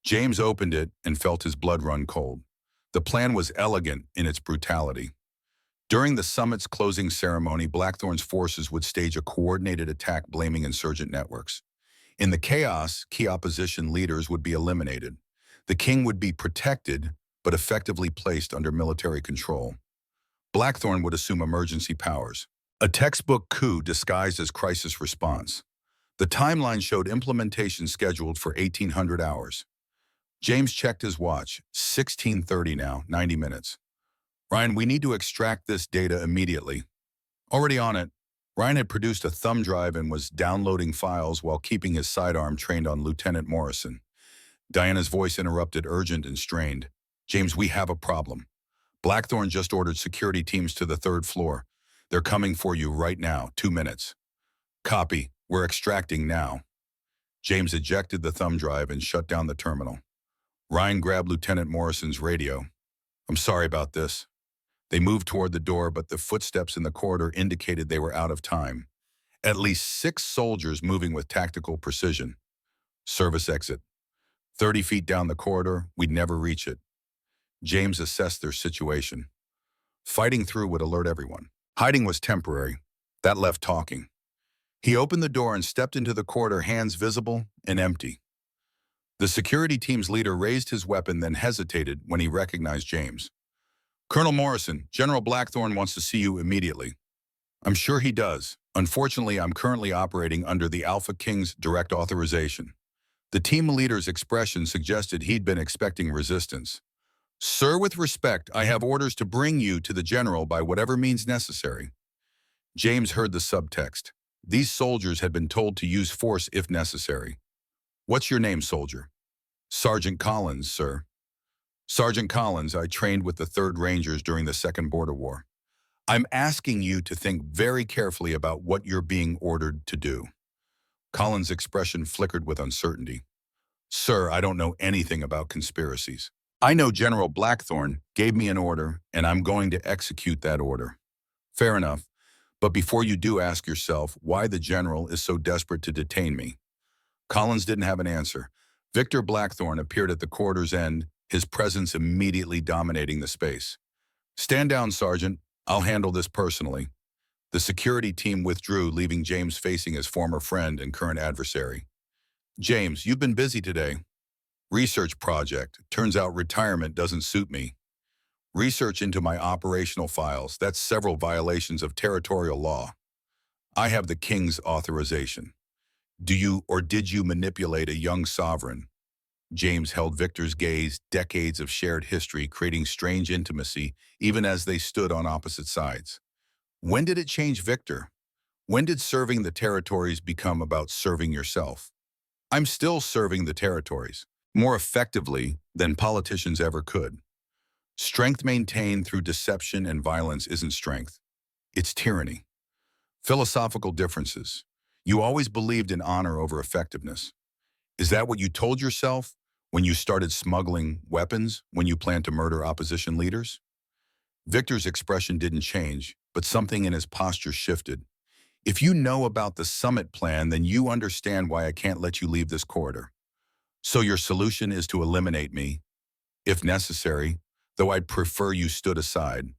Speaker 1: James opened it and felt his blood run cold. The plan was elegant in its brutality. During the summit's closing ceremony, Blackthorn's forces would stage a coordinated attack blaming insurgent networks. In the chaos, key opposition leaders would be eliminated. The king would be protected, but effectively placed under military control. Blackthorn would assume emergency powers. A textbook coup disguised as crisis response. The timeline showed implementation scheduled for 1800 hours. James checked his watch. 16:30 now, 90 minutes. Ryan, we need to extract this data immediately. Already on it, Ryan had produced a thumb drive and was downloading files while keeping his sidearm trained on Lieutenant Morrison. Diana's voice interrupted, urgent and strained. James, we have a problem. Blackthorn just ordered security teams to the 3rd floor. They're coming for you right now, 2 minutes. Copy. We're extracting now. James ejected the thumb drive and shut down the terminal. Ryan grabbed Lieutenant Morrison's radio. I'm sorry about this. They moved toward the door, but the footsteps in the corridor indicated they were out of time. At least 6 soldiers moving with tactical precision. Service exit. 30 feet down the corridor, we'd never reach it. James assessed their situation. Fighting through would alert everyone. Hiding was temporary. That left talking. He opened the door and stepped into the corridor, hands visible and empty. The security team's leader raised his weapon, then hesitated when he recognized James. Colonel Morrison, General Blackthorn wants to see you immediately. I'm sure he does. Unfortunately, I'm currently operating under the AlphaKing's direct authorization. The team leader's expression suggested he'd been expecting resistance. Sir, with respect, I have orders to bring you to the general by whatever means necessary. James heard the subtext. These soldiers had been told to use force if necessary. What's your name, soldier? Sergeant Collins, sir. Sergeant Collins, I trained with the 3rd Rangers during the Second Border War. I'm asking you to think very carefully about what you're being ordered to do. Collins' expression flickered with uncertainty. Sir, I don't know anything about conspiracies. I know General Blackthorne gave me an order, and I'm going to execute that order. Fair enough. But before you do, ask yourself why the general is so desperate to detain me. Collins didn't have an answer. Victor Blackthorne appeared at the corridor's end, his presence immediately dominating the space. Stand down, Sergeant. I'll handle this personally. The security team withdrew, leaving James facing his former friend and current adversary. James, you've been busy today. Research project. Turns out retirement doesn't suit me. Research into my operational files. That's several violations of territorial law. I have the king's authorization. Do you or did you manipulate a young sovereign? James held Victor's gaze, decades of shared history creating strange intimacy even as they stood on opposite sides. When did it change, Victor? When did serving the territories become about serving yourself? I'm still serving the territories, more effectively than politicians ever could. Strength maintained through deception and violence isn't strength. It's tyranny. Philosophical differences. You always believed in honor over effectiveness. Is that what you told yourself when you started smuggling weapons, when you planned to murder opposition leaders? Victor's expression didn't change, but something in his posture shifted. If you know about the summit plan, then you understand why I can't let you leave this corridor. So your solution is to eliminate me, if necessary, though I'd prefer you stood aside.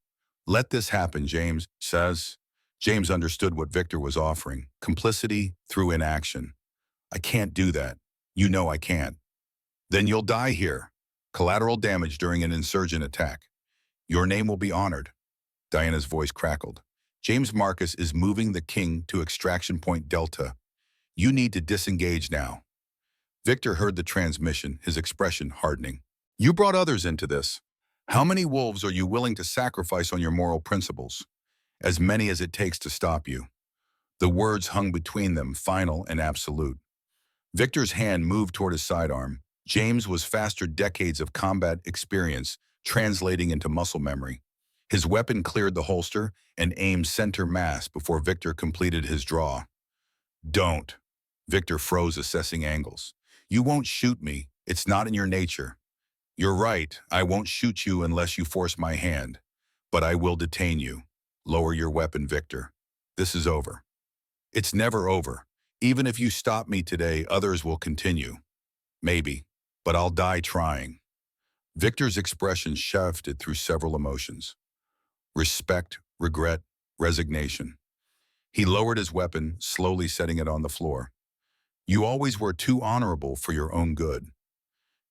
Speaker 1: Let this happen, James says. James understood what Victor was offering, complicity through inaction. I can't do that. You know I can't. Then you'll die here. Collateral damage during an insurgent attack. Your name will be honored. Diana's voice crackled. James Marcus is moving the king to extraction point Delta. You need to disengage now. Victor heard the transmission, his expression hardening. You brought others into this. How many wolves are you willing to sacrifice on your moral principles? As many as it takes to stop you. The words hung between them, final and absolute. Victor's hand moved toward his sidearm. James was faster, decades of combat experience translating into muscle memory. His weapon cleared the holster and aimed center mass before Victor completed his draw. Don't. Victor froze, assessing angles. You won't shoot me. It's not in your nature. You're right. I won't shoot you unless you force my hand. But I will detain you. Lower your weapon, Victor. This is over. It's never over. Even if you stop me today, others will continue. Maybe. But I'll die trying. Victor's expression shifted through several emotions. Respect, regret, resignation. He lowered his weapon, slowly setting it on the floor. You always were too honorable for your own good.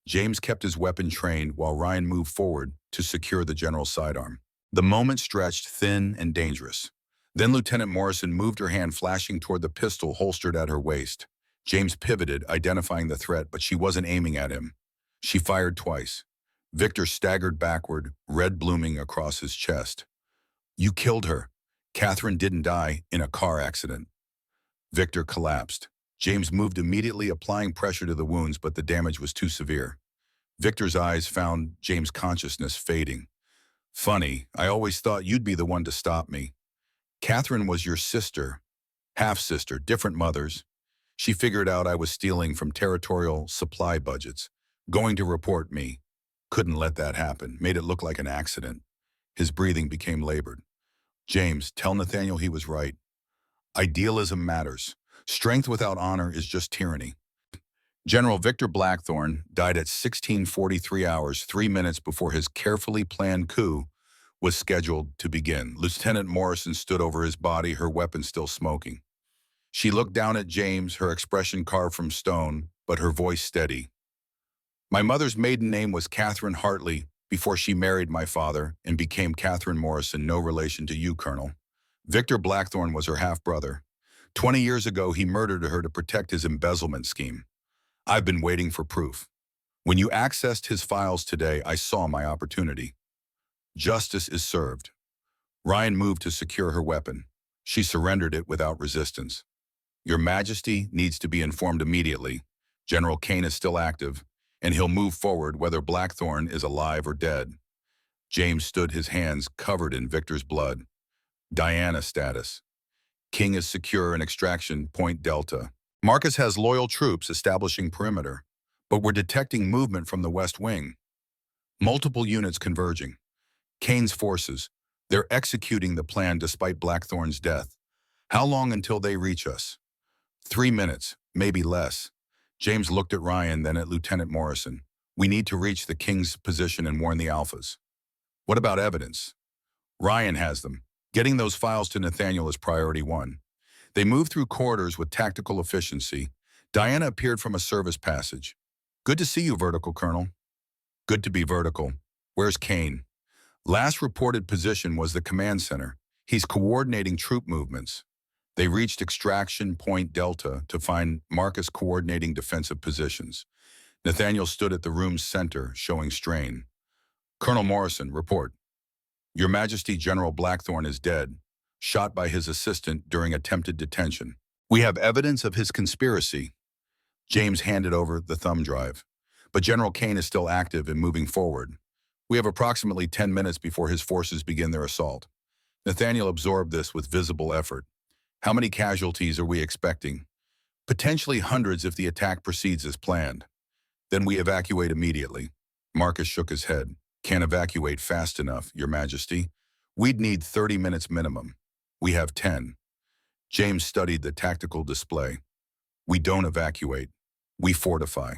Speaker 1: James kept his weapon trained while Ryan moved forward to secure the general's sidearm. The moment stretched thin and dangerous. Then Lieutenant Morrison moved her hand, flashing toward the pistol holstered at her waist. James pivoted, identifying the threat, but she wasn't aiming at him. She fired twice. Victor staggered backward, red blooming across his chest. You killed her. Catherine didn't die in a car accident. Victor collapsed. James moved immediately, applying pressure to the wounds, but the damage was too severe. Victor's eyes found James' consciousness fading. Funny, I always thought you'd be the one to stop me. Catherine was your sister, half-sister, different mothers. She figured out I was stealing from territorial supply budgets, going to report me. Couldn't let that happen, made it look like an accident. His breathing became labored. James, tell Nathaniel he was right. Idealism matters. Strength without honor is just tyranny. General Victor Blackthorne died at 16:43 hours, 3 minutes before his carefully planned coup was scheduled to begin. Lieutenant Morrison stood over his body, her weapon still smoking. She looked down at James, her expression carved from stone, but her voice steady. My mother's maiden name was Catherine Hartley before she married my father and became Catherine Morrison, no relation to you, Colonel. Victor Blackthorne was her half-brother. 20 years ago, he murdered her to protect his embezzlement scheme. I've been waiting for proof. When you accessed his files today, I saw my opportunity. Justice is served. Ryan moved to secure her weapon. She surrendered it without resistance. Your Majesty needs to be informed immediately. General Kane is still active, and he'll move forward whether Blackthorne is alive or dead. James stood, his hands covered in Victor's blood. Diana status. King is secure in extraction point Delta. Marcus has loyal troops establishing perimeter, but we're detecting movement from the West Wing. Multiple units converging. Kane's forces. They're executing the plan despite Blackthorn's death. How long until they reach us? 3 minutes, maybe less. James looked at Ryan, then at Lieutenant Morrison. We need to reach the King's position and warn the Alphas. What about evidence? Ryan has them. Getting those files to Nathaniel is priority one. They moved through corridors with tactical efficiency. Diana appeared from a service passage. Good to see you, Vertical Colonel. Good to be vertical. Where's Kane? Last reported position was the command center. He's coordinating troop movements. They reached extraction point Delta to find Marcus coordinating defensive positions. Nathaniel stood at the room's center, showing strain. Colonel Morrison, report. Your Majesty, General Blackthorn is dead, shot by his assistant during attempted detention. We have evidence of his conspiracy. James handed over the thumb drive. But General Kane is still active and moving forward. We have approximately 10 minutes before his forces begin their assault. Nathaniel absorbed this with visible effort. How many casualties are we expecting? Potentially hundreds if the attack proceeds as planned. Then we evacuate immediately. Marcus shook his head. Can't evacuate fast enough, Your Majesty. We'd need 30 minutes minimum. We have 10. James studied the tactical display. We don't evacuate. We fortify.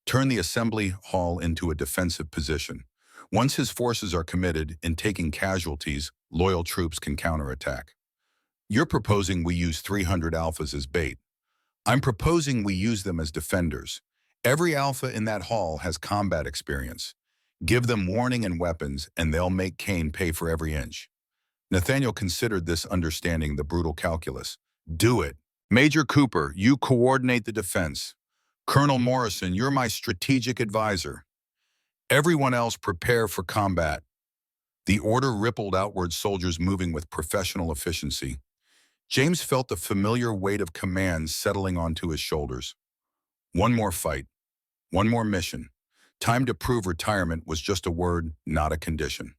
Speaker 1: Turn the assembly hall into a defensive position. Once his forces are committed in taking casualties, loyal troops can counterattack. You're proposing we use 300 Alphas as bait. I'm proposing we use them as defenders. Every Alpha in that hall has combat experience. Give them warning and weapons, and they'll make Kane pay for every inch. Nathaniel considered this, understanding the brutal calculus. Do it. Major Cooper, you coordinate the defense. Colonel Morrison, you're my strategic advisor. Everyone else prepare for combat. The order rippled outward, soldiers moving with professional efficiency. James felt the familiar weight of command settling onto his shoulders. One more fight. One more mission. Time to prove retirement was just a word, not a condition.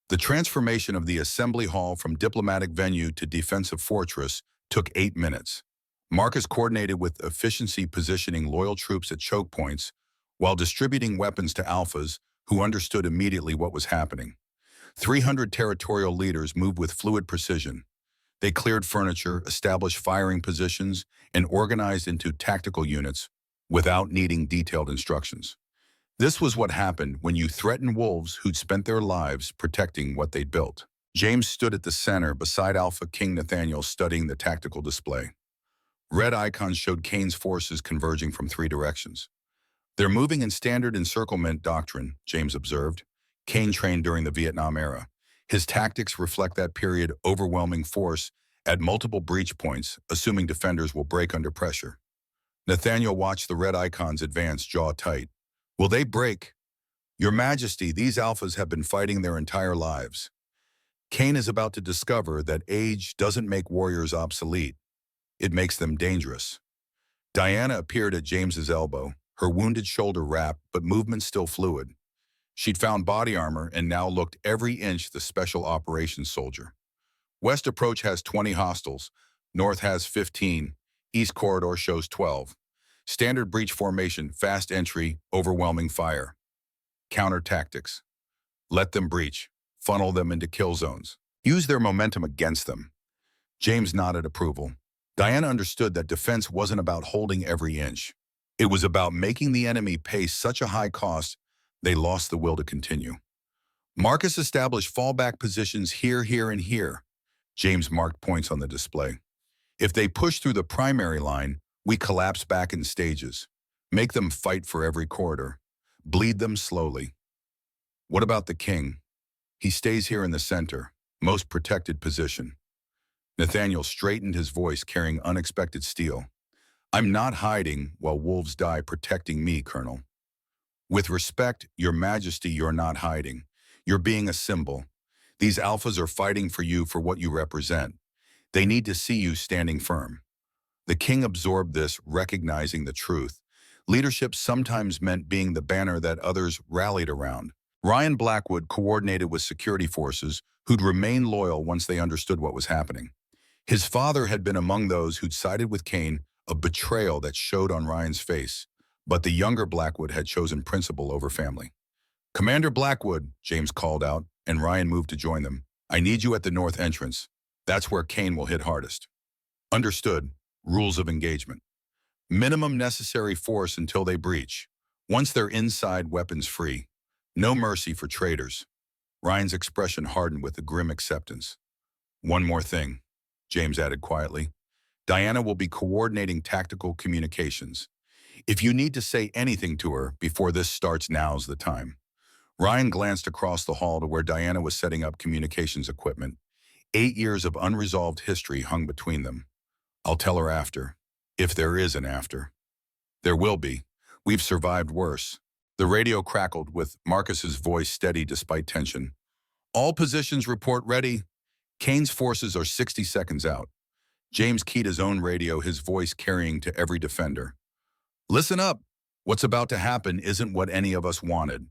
Speaker 1: The transformation of the assembly hall from diplomatic venue to defensive fortress took 8 minutes. Marcus coordinated with efficiency, positioning loyal troops at choke points while distributing weapons to Alphas who understood immediately what was happening. 300 territorial leaders moved with fluid precision. They cleared furniture, established firing positions, and organized into tactical units without needing detailed instructions. This was what happened when you threaten wolves who'd spent their lives protecting what they'd built. James stood at the center beside AlphaKing Nathaniel, studying the tactical display. Red icons showed Kane's forces converging from 3 directions. They're moving in standard encirclement doctrine, James observed. Kane trained during the Vietnam era. His tactics reflect that period, overwhelming force at multiple breach points, assuming defenders will break under pressure. Nathaniel watched the red icons advance, jaw tight. Will they break? Your Majesty, these Alphas have been fighting their entire lives. Kane is about to discover that age doesn't make warriors obsolete. It makes them dangerous. Diana appeared at James's elbow, her wounded shoulder wrapped, but movement still fluid. She'd found body armor and now looked every inch the special operations soldier. West approach has 20 hostiles. North has 15. East corridor shows 12. Standard breach formation, fast entry, overwhelming fire. Counter tactics. Let them breach. Funnel them into kill zones. Use their momentum against them. James nodded approval. Diana understood that defense wasn't about holding every inch. It was about making the enemy pay such a high cost they lost the will to continue. Marcus established fallback positions here, here, and here. James marked points on the display. If they push through the primary line, we collapse back in stages. Make them fight for every corridor. Bleed them slowly. What about the king? He stays here in the center, most protected position. Nathaniel straightened his voice, carrying unexpected steel. I'm not hiding while wolves die protecting me, Colonel. With respect, Your Majesty, you're not hiding. You're being a symbol. These Alphas are fighting for you for what you represent. They need to see you standing firm. The king absorbed this, recognizing the truth. Leadership sometimes meant being the banner that others rallied around. Ryan Blackwood coordinated with security forces who'd remain loyal once they understood what was happening. His father had been among those who'd sided with Kane, a betrayal that showed on Ryan's face. But the younger Blackwood had chosen principle over family. Commander Blackwood, James called out, and Ryan moved to join them. I need you at the north entrance. That's where Kane will hit hardest. Understood. Rules of engagement. Minimum necessary force until they breach. Once they're inside, weapons free. No mercy for traitors. Ryan's expression hardened with a grim acceptance. One more thing, James added quietly. Diana will be coordinating tactical communications. If you need to say anything to her before this starts, now's the time. Ryan glanced across the hall to where Diana was setting up communications equipment. 8 years of unresolved history hung between them. I'll tell her after, if there is an after. There will be. We've survived worse. The radio crackled with Marcus's voice steady despite tension. All positions report ready. Kane's forces are 60 seconds out. James keyed his own radio, his voice carrying to every defender. Listen up. What's about to happen isn't what any of us wanted.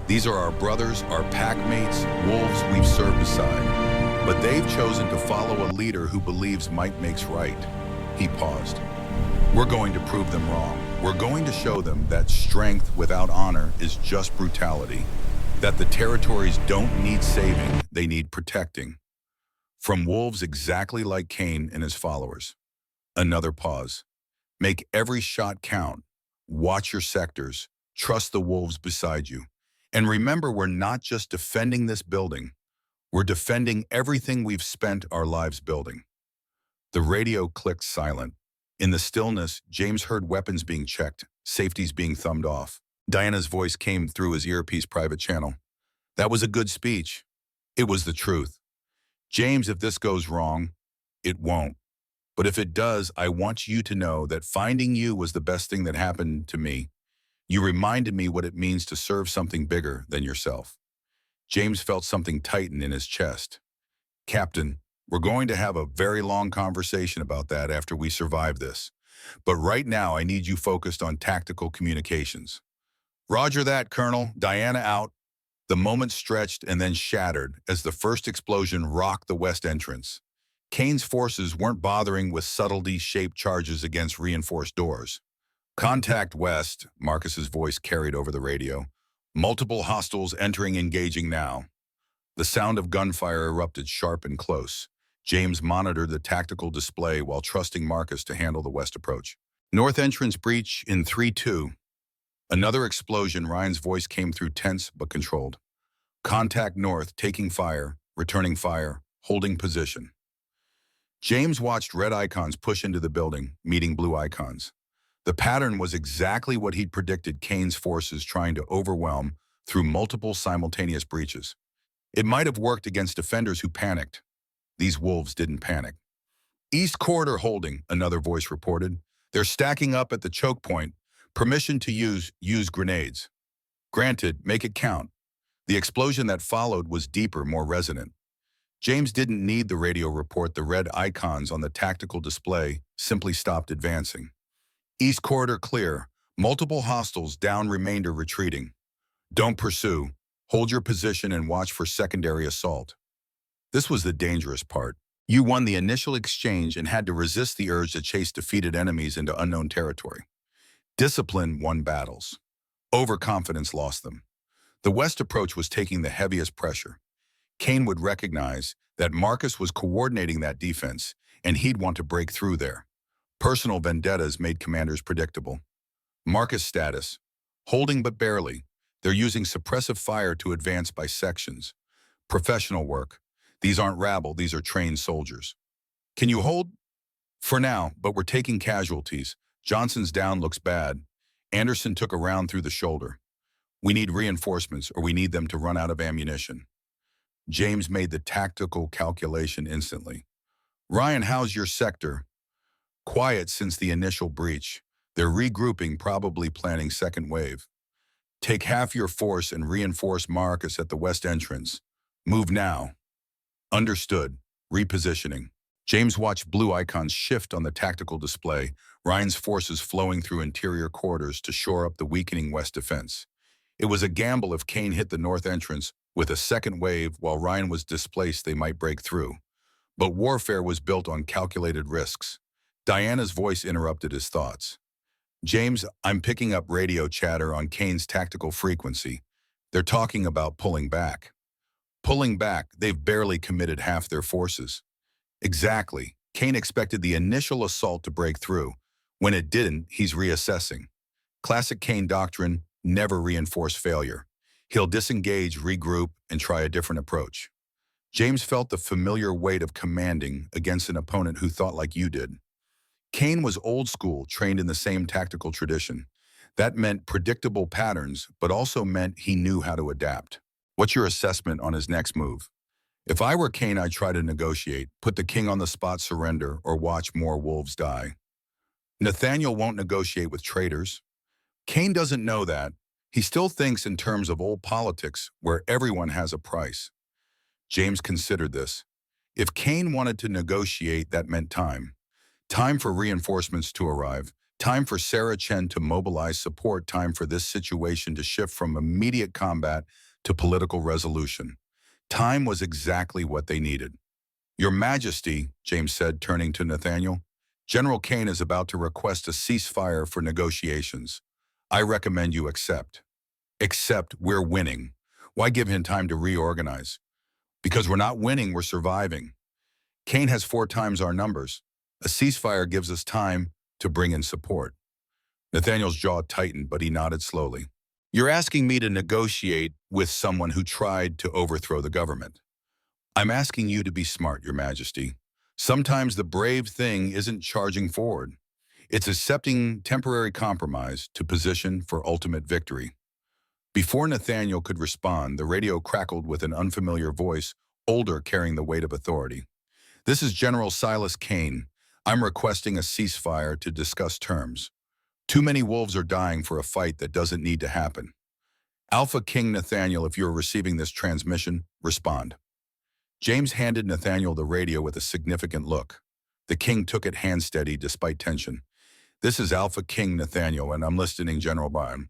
Speaker 1: These are our brothers, our pack mates, wolves we've served beside. But they've chosen to follow a leader who believes might makes right. He paused. We're going to prove them wrong. We're going to show them that strength without honor is just brutality. That the territories don't need saving, they need protecting. From wolves exactly like Kane and his followers. Another pause. Make every shot count. Watch your sectors. Trust the wolves beside you. And remember, we're not just defending this building. We're defending everything we've spent our lives building. The radio clicked silent. In the stillness, James heard weapons being checked, safeties being thumbed off. Diana's voice came through his earpiece private channel. That was a good speech. It was the truth. James, if this goes wrong, it won't. But if it does, I want you to know that finding you was the best thing that happened to me. You reminded me what it means to serve something bigger than yourself. James felt something tighten in his chest. Captain, we're going to have a very long conversation about that after we survive this. But right now, I need you focused on tactical communications. Roger that, Colonel. Diana out. The moment stretched and then shattered as the first explosion rocked the west entrance. Kane's forces weren't bothering with subtlety-shaped charges against reinforced doors. Contact west, Marcus's voice carried over the radio. Multiple hostiles entering, engaging now. The sound of gunfire erupted sharp and close. James monitored the tactical display while trusting Marcus to handle the west approach. North entrance breach in 3-2. Another explosion, Ryan's voice came through tense but controlled. Contact north, taking fire, returning fire, holding position. James watched red icons push into the building, meeting blue icons. The pattern was exactly what he'd predicted Kane's forces trying to overwhelm through multiple simultaneous breaches. It might have worked against defenders who panicked. These wolves didn't panic. East corridor holding, another voice reported. They're stacking up at the choke point. Permission to use grenades. Granted, make it count. The explosion that followed was deeper, more resonant. James didn't need the radio report. The red icons on the tactical display simply stopped advancing. East corridor clear. Multiple hostiles down, remainder retreating. Don't pursue. Hold your position and watch for secondary assault. This was the dangerous part. You won the initial exchange and had to resist the urge to chase defeated enemies into unknown territory. Discipline won battles. Overconfidence lost them. The west approach was taking the heaviest pressure. Kane would recognize that Marcus was coordinating that defense, and he'd want to break through there. Personal vendettas made commanders predictable. Marcus status. Holding but barely. They're using suppressive fire to advance by sections. Professional work. These aren't rabble, these are trained soldiers. Can you hold? For now, but we're taking casualties. Johnson's down, looks bad. Anderson took a round through the shoulder. We need reinforcements, or we need them to run out of ammunition. James made the tactical calculation instantly. Ryan, how's your sector? Quiet since the initial breach. They're regrouping, probably planning second wave. Take half your force and reinforce Marcus at the west entrance. Move now. Understood. Repositioning. James watched blue icons shift on the tactical display, Ryan's forces flowing through interior corridors to shore up the weakening west defense. It was a gamble if Kane hit the north entrance with a second wave while Ryan was displaced, they might break through. But warfare was built on calculated risks. Diana's voice interrupted his thoughts. James, I'm picking up radio chatter on Kane's tactical frequency. They're talking about pulling back. Pulling back, they've barely committed half their forces. Exactly. Kane expected the initial assault to break through. When it didn't, he's reassessing. Classic Kane doctrine: never reinforce failure. He'll disengage, regroup, and try a different approach. James felt the familiar weight of commanding against an opponent who thought like you did. Kane was old school, trained in the same tactical tradition. That meant predictable patterns, but also meant he knew how to adapt. What's your assessment on his next move? If I were Kane, I'd try to negotiate, put the king on the spot, surrender, or watch more wolves die. Nathaniel won't negotiate with traitors. Kane doesn't know that. He still thinks in terms of old politics, where everyone has a price. James considered this. If Kane wanted to negotiate, that meant time. Time for reinforcements to arrive. Time for Sarah Chen to mobilize support. Time for this situation to shift from immediate combat to political resolution. Time was exactly what they needed. Your Majesty, James said, turning to Nathaniel, General Kane is about to request a ceasefire for negotiations. I recommend you accept. Except we're winning. Why give him time to reorganize? Because we're not winning, we're surviving. Kane has 4 times our numbers. A ceasefire gives us time to bring in support. Nathaniel's jaw tightened, but he nodded slowly. You're asking me to negotiate with someone who tried to overthrow the government. I'm asking you to be smart, Your Majesty. Sometimes the brave thing isn't charging forward. It's accepting temporary compromise to position for ultimate victory. Before Nathaniel could respond, the radio crackled with an unfamiliar voice, older, carrying the weight of authority. This is General Silas Kane. I'm requesting a ceasefire to discuss terms. Too many wolves are dying for a fight that doesn't need to happen. AlphaKing Nathaniel, if you're receiving this transmission, respond. James handed Nathaniel the radio with a significant look. The king took it hand steady despite tension. This is AlphaKing Nathaniel, and I'm listening, General Byron.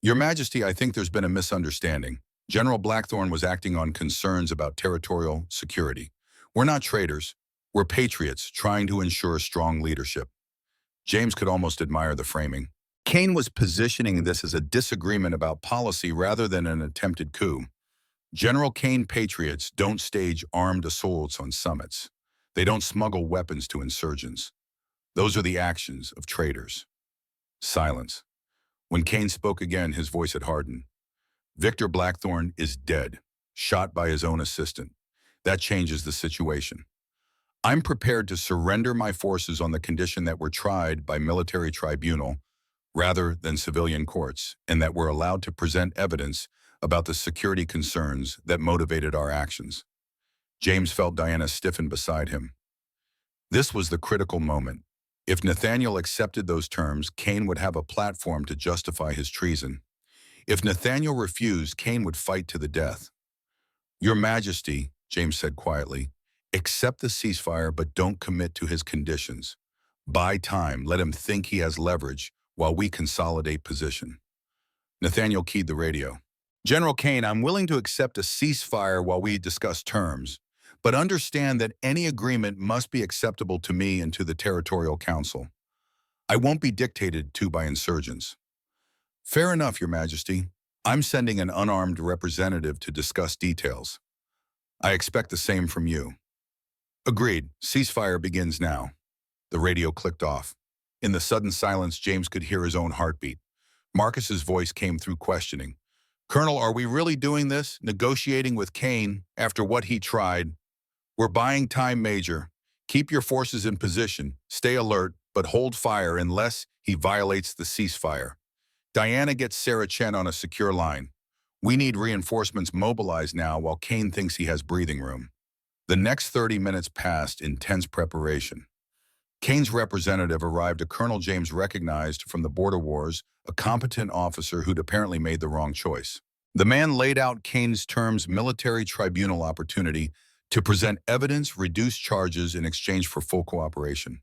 Speaker 1: Your Majesty, I think there's been a misunderstanding. General Blackthorne was acting on concerns about territorial security. We're not traitors. We're patriots trying to ensure strong leadership. James could almost admire the framing. Kane was positioning this as a disagreement about policy rather than an attempted coup. General Kane patriots don't stage armed assaults on summits. They don't smuggle weapons to insurgents. Those are the actions of traitors. Silence. When Kane spoke again, his voice had hardened. Victor Blackthorne is dead, shot by his own assistant. That changes the situation. I'm prepared to surrender my forces on the condition that we're tried by military tribunal rather than civilian courts, and that we're allowed to present evidence about the security concerns that motivated our actions. James felt Diana stiffen beside him. This was the critical moment. If Nathaniel accepted those terms, Kane would have a platform to justify his treason. If Nathaniel refused, Kane would fight to the death. Your Majesty, James said quietly, accept the ceasefire but don't commit to his conditions. Buy time, let him think he has leverage while we consolidate position. Nathaniel keyed the radio. General Kane, I'm willing to accept a ceasefire while we discuss terms, but understand that any agreement must be acceptable to me and to the Territorial Council. I won't be dictated to by insurgents. Fair enough, Your Majesty. I'm sending an unarmed representative to discuss details. I expect the same from you. Agreed. Ceasefire begins now. The radio clicked off. In the sudden silence, James could hear his own heartbeat. Marcus's voice came through questioning. Colonel, are we really doing this? Negotiating with Kane after what he tried? We're buying time, Major. Keep your forces in position. Stay alert, but hold fire unless he violates the ceasefire. Diana gets Sarah Chen on a secure line. We need reinforcements mobilized now while Kane thinks he has breathing room. The next 30 minutes passed in tense preparation. Kane's representative arrived, a Colonel James recognized from the border wars, a competent officer who'd apparently made the wrong choice. The man laid out Kane's terms: military tribunal opportunity to present evidence, reduce charges in exchange for full cooperation.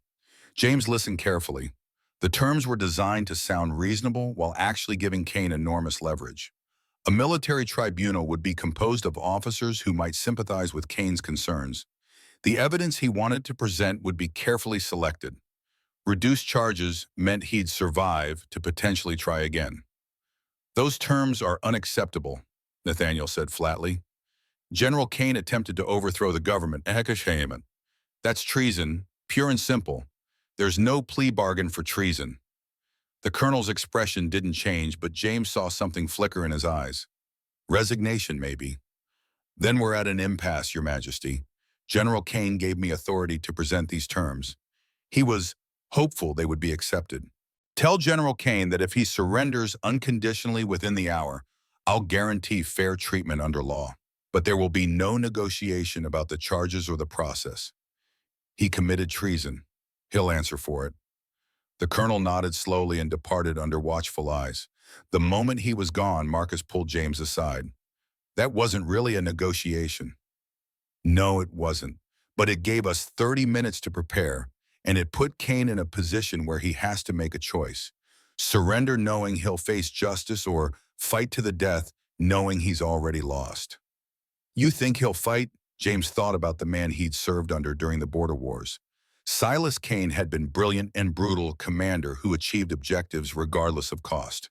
Speaker 1: James listened carefully. The terms were designed to sound reasonable while actually giving Kane enormous leverage. A military tribunal would be composed of officers who might sympathize with Kane's concerns. The evidence he wanted to present would be carefully selected. Reduced charges meant he'd survive to potentially try again. Those terms are unacceptable, Nathaniel said flatly. General Kane attempted to overthrow the government. That's treason, pure and simple. There's no plea bargain for treason. The colonel's expression didn't change, but James saw something flicker in his eyes. Resignation, maybe. Then we're at an impasse, Your Majesty. General Kane gave me authority to present these terms. He was hopeful they would be accepted. Tell General Kane that if he surrenders unconditionally within the hour, I'll guarantee fair treatment under law. But there will be no negotiation about the charges or the process. He committed treason. He'll answer for it. The colonel nodded slowly and departed under watchful eyes. The moment he was gone, Marcus pulled James aside. That wasn't really a negotiation. No, it wasn't. But it gave us 30 minutes to prepare, and it put Kane in a position where he has to make a choice. Surrender knowing he'll face justice, or fight to the death knowing he's already lost. You think he'll fight? James thought about the man he'd served under during the border wars. Silas Kane had been brilliant and brutal commander who achieved objectives regardless of cost.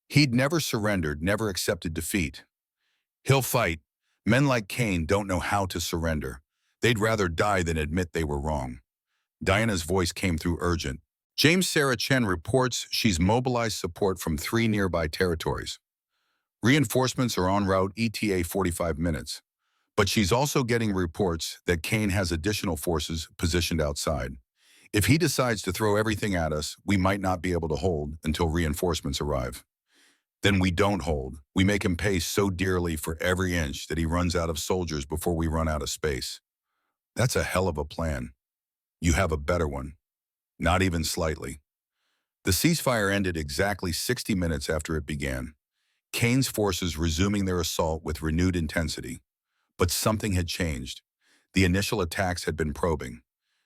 Speaker 1: He'd never surrendered, never accepted defeat. He'll fight. Men like Kane don't know how to surrender. They'd rather die than admit they were wrong. Diana's voice came through urgent. James Sarah Chen reports she's mobilized support from 3 nearby territories. Reinforcements are en route ETA 45 minutes. But she's also getting reports that Kane has additional forces positioned outside. If he decides to throw everything at us, we might not be able to hold until reinforcements arrive. Then we don't hold. We make him pay so dearly for every inch that he runs out of soldiers before we run out of space. That's a hell of a plan. You have a better one. Not even slightly. The ceasefire ended exactly 60 minutes after it began. Kane's forces resuming their assault with renewed intensity. But something had changed. The initial attacks had been probing.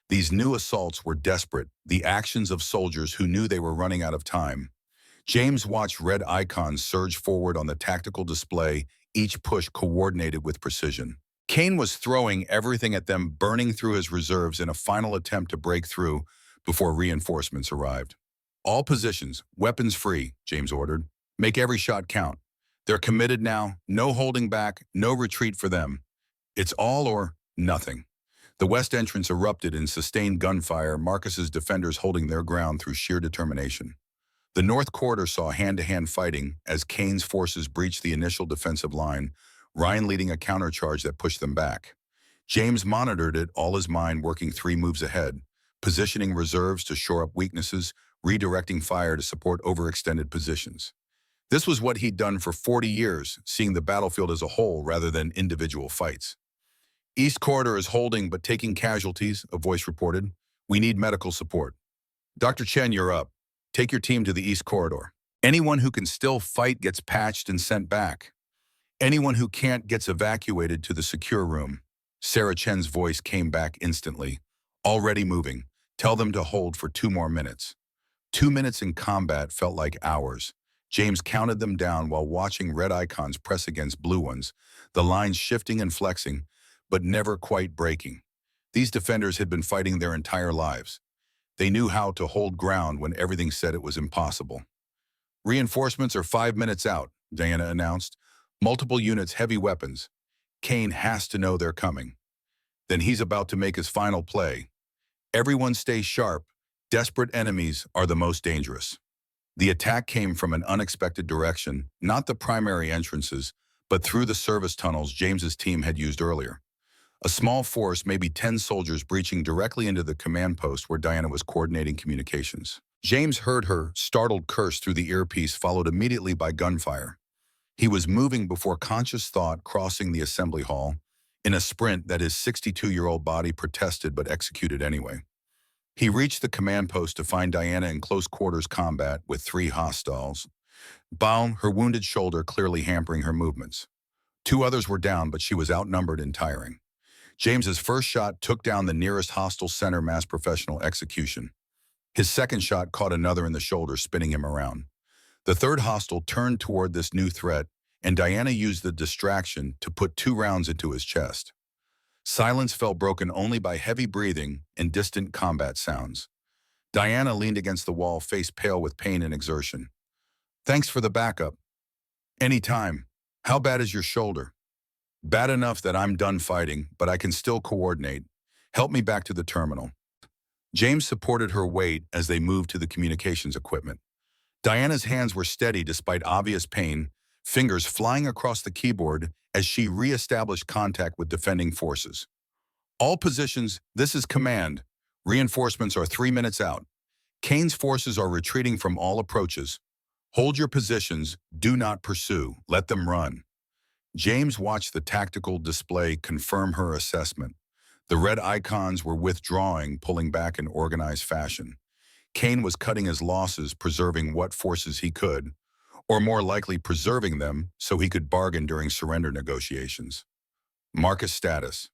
Speaker 1: These new assaults were desperate, the actions of soldiers who knew they were running out of time. James watched red icons surge forward on the tactical display, each push coordinated with precision. Kane was throwing everything at them, burning through his reserves in a final attempt to break through before reinforcements arrived. All positions, weapons free, James ordered. Make every shot count. They're committed now, no holding back, no retreat for them. It's all or nothing. The west entrance erupted in sustained gunfire, Marcus's defenders holding their ground through sheer determination. The north corridor saw hand-to-hand fighting as Kane's forces breached the initial defensive line, Ryan leading a countercharge that pushed them back. James monitored it, all his mind working 3 moves ahead, positioning reserves to shore up weaknesses, redirecting fire to support overextended positions. This was what he'd done for 40 years, seeing the battlefield as a whole rather than individual fights. East Corridor is holding but taking casualties, a voice reported. We need medical support. Dr. Chen, you're up. Take your team to the East Corridor. Anyone who can still fight gets patched and sent back. Anyone who can't gets evacuated to the secure room. Sarah Chen's voice came back instantly. Already moving. Tell them to hold for 2 more minutes. 2 minutes in combat felt like hours. James counted them down while watching red icons press against blue ones, the lines shifting and flexing, but never quite breaking. These defenders had been fighting their entire lives. They knew how to hold ground when everything said it was impossible. Reinforcements are 5 minutes out, Diana announced. Multiple units, heavy weapons. Kane has to know they're coming. Then he's about to make his final play. Everyone stay sharp. Desperate enemies are the most dangerous. The attack came from an unexpected direction, not the primary entrances, but through the service tunnels James's team had used earlier. A small force, maybe 10 soldiers, breaching directly into the command post where Diana was coordinating communications. James heard her startled curse through the earpiece, followed immediately by gunfire. He was moving before conscious thought, crossing the assembly hall, in a sprint that his 62-year-old body protested but executed anyway. He reached the command post to find Diana in close quarters combat with 3 hostiles. Baum, her wounded shoulder clearly hampering her movements. 2 others were down, but she was outnumbered and tiring. James's first shot took down the nearest hostile center mass professional execution. His second shot caught another in the shoulder, spinning him around. The third hostile turned toward this new threat, and Diana used the distraction to put 2 rounds into his chest. Silence fell, broken only by heavy breathing and distant combat sounds. Diana leaned against the wall, face pale with pain and exertion. Thanks for the backup. Any time. How bad is your shoulder? Bad enough that I'm done fighting, but I can still coordinate. Help me back to the terminal. James supported her weight as they moved to the communications equipment. Diana's hands were steady despite obvious pain, fingers flying across the keyboard as she re-established contact with defending forces. All positions, this is command. Reinforcements are 3 minutes out. Kane's forces are retreating from all approaches. Hold your positions, do not pursue, let them run. James watched the tactical display confirm her assessment. The red icons were withdrawing, pulling back in organized fashion. Kane was cutting his losses, preserving what forces he could, or more likely preserving them so he could bargain during surrender negotiations. Marcus status.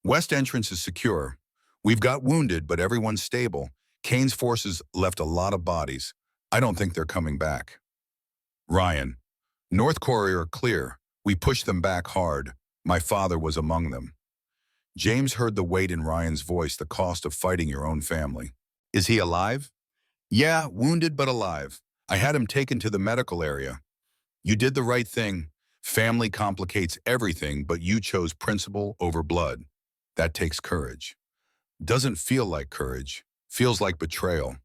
Speaker 1: West entrance is secure. We've got wounded, but everyone's stable. Kane's forces left a lot of bodies. I don't think they're coming back. Ryan. North Courier clear. We pushed them back hard. My father was among them. James heard the weight in Ryan's voice, the cost of fighting your own family. Is he alive? Yeah, wounded but alive. I had him taken to the medical area. You did the right thing. Family complicates everything, but you chose principle over blood. That takes courage. Doesn't feel like courage. Feels like betrayal.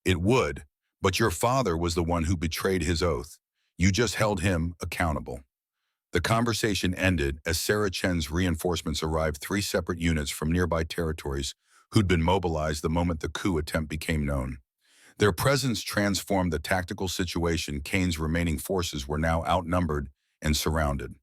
Speaker 1: It would, but your father was the one who betrayed his oath. You just held him accountable. The conversation ended as Sarah Chen's reinforcements arrived, 3 separate units from nearby territories who'd been mobilized the moment the coup attempt became known. Their presence transformed the tactical situation. Kane's remaining forces were now outnumbered and surrounded.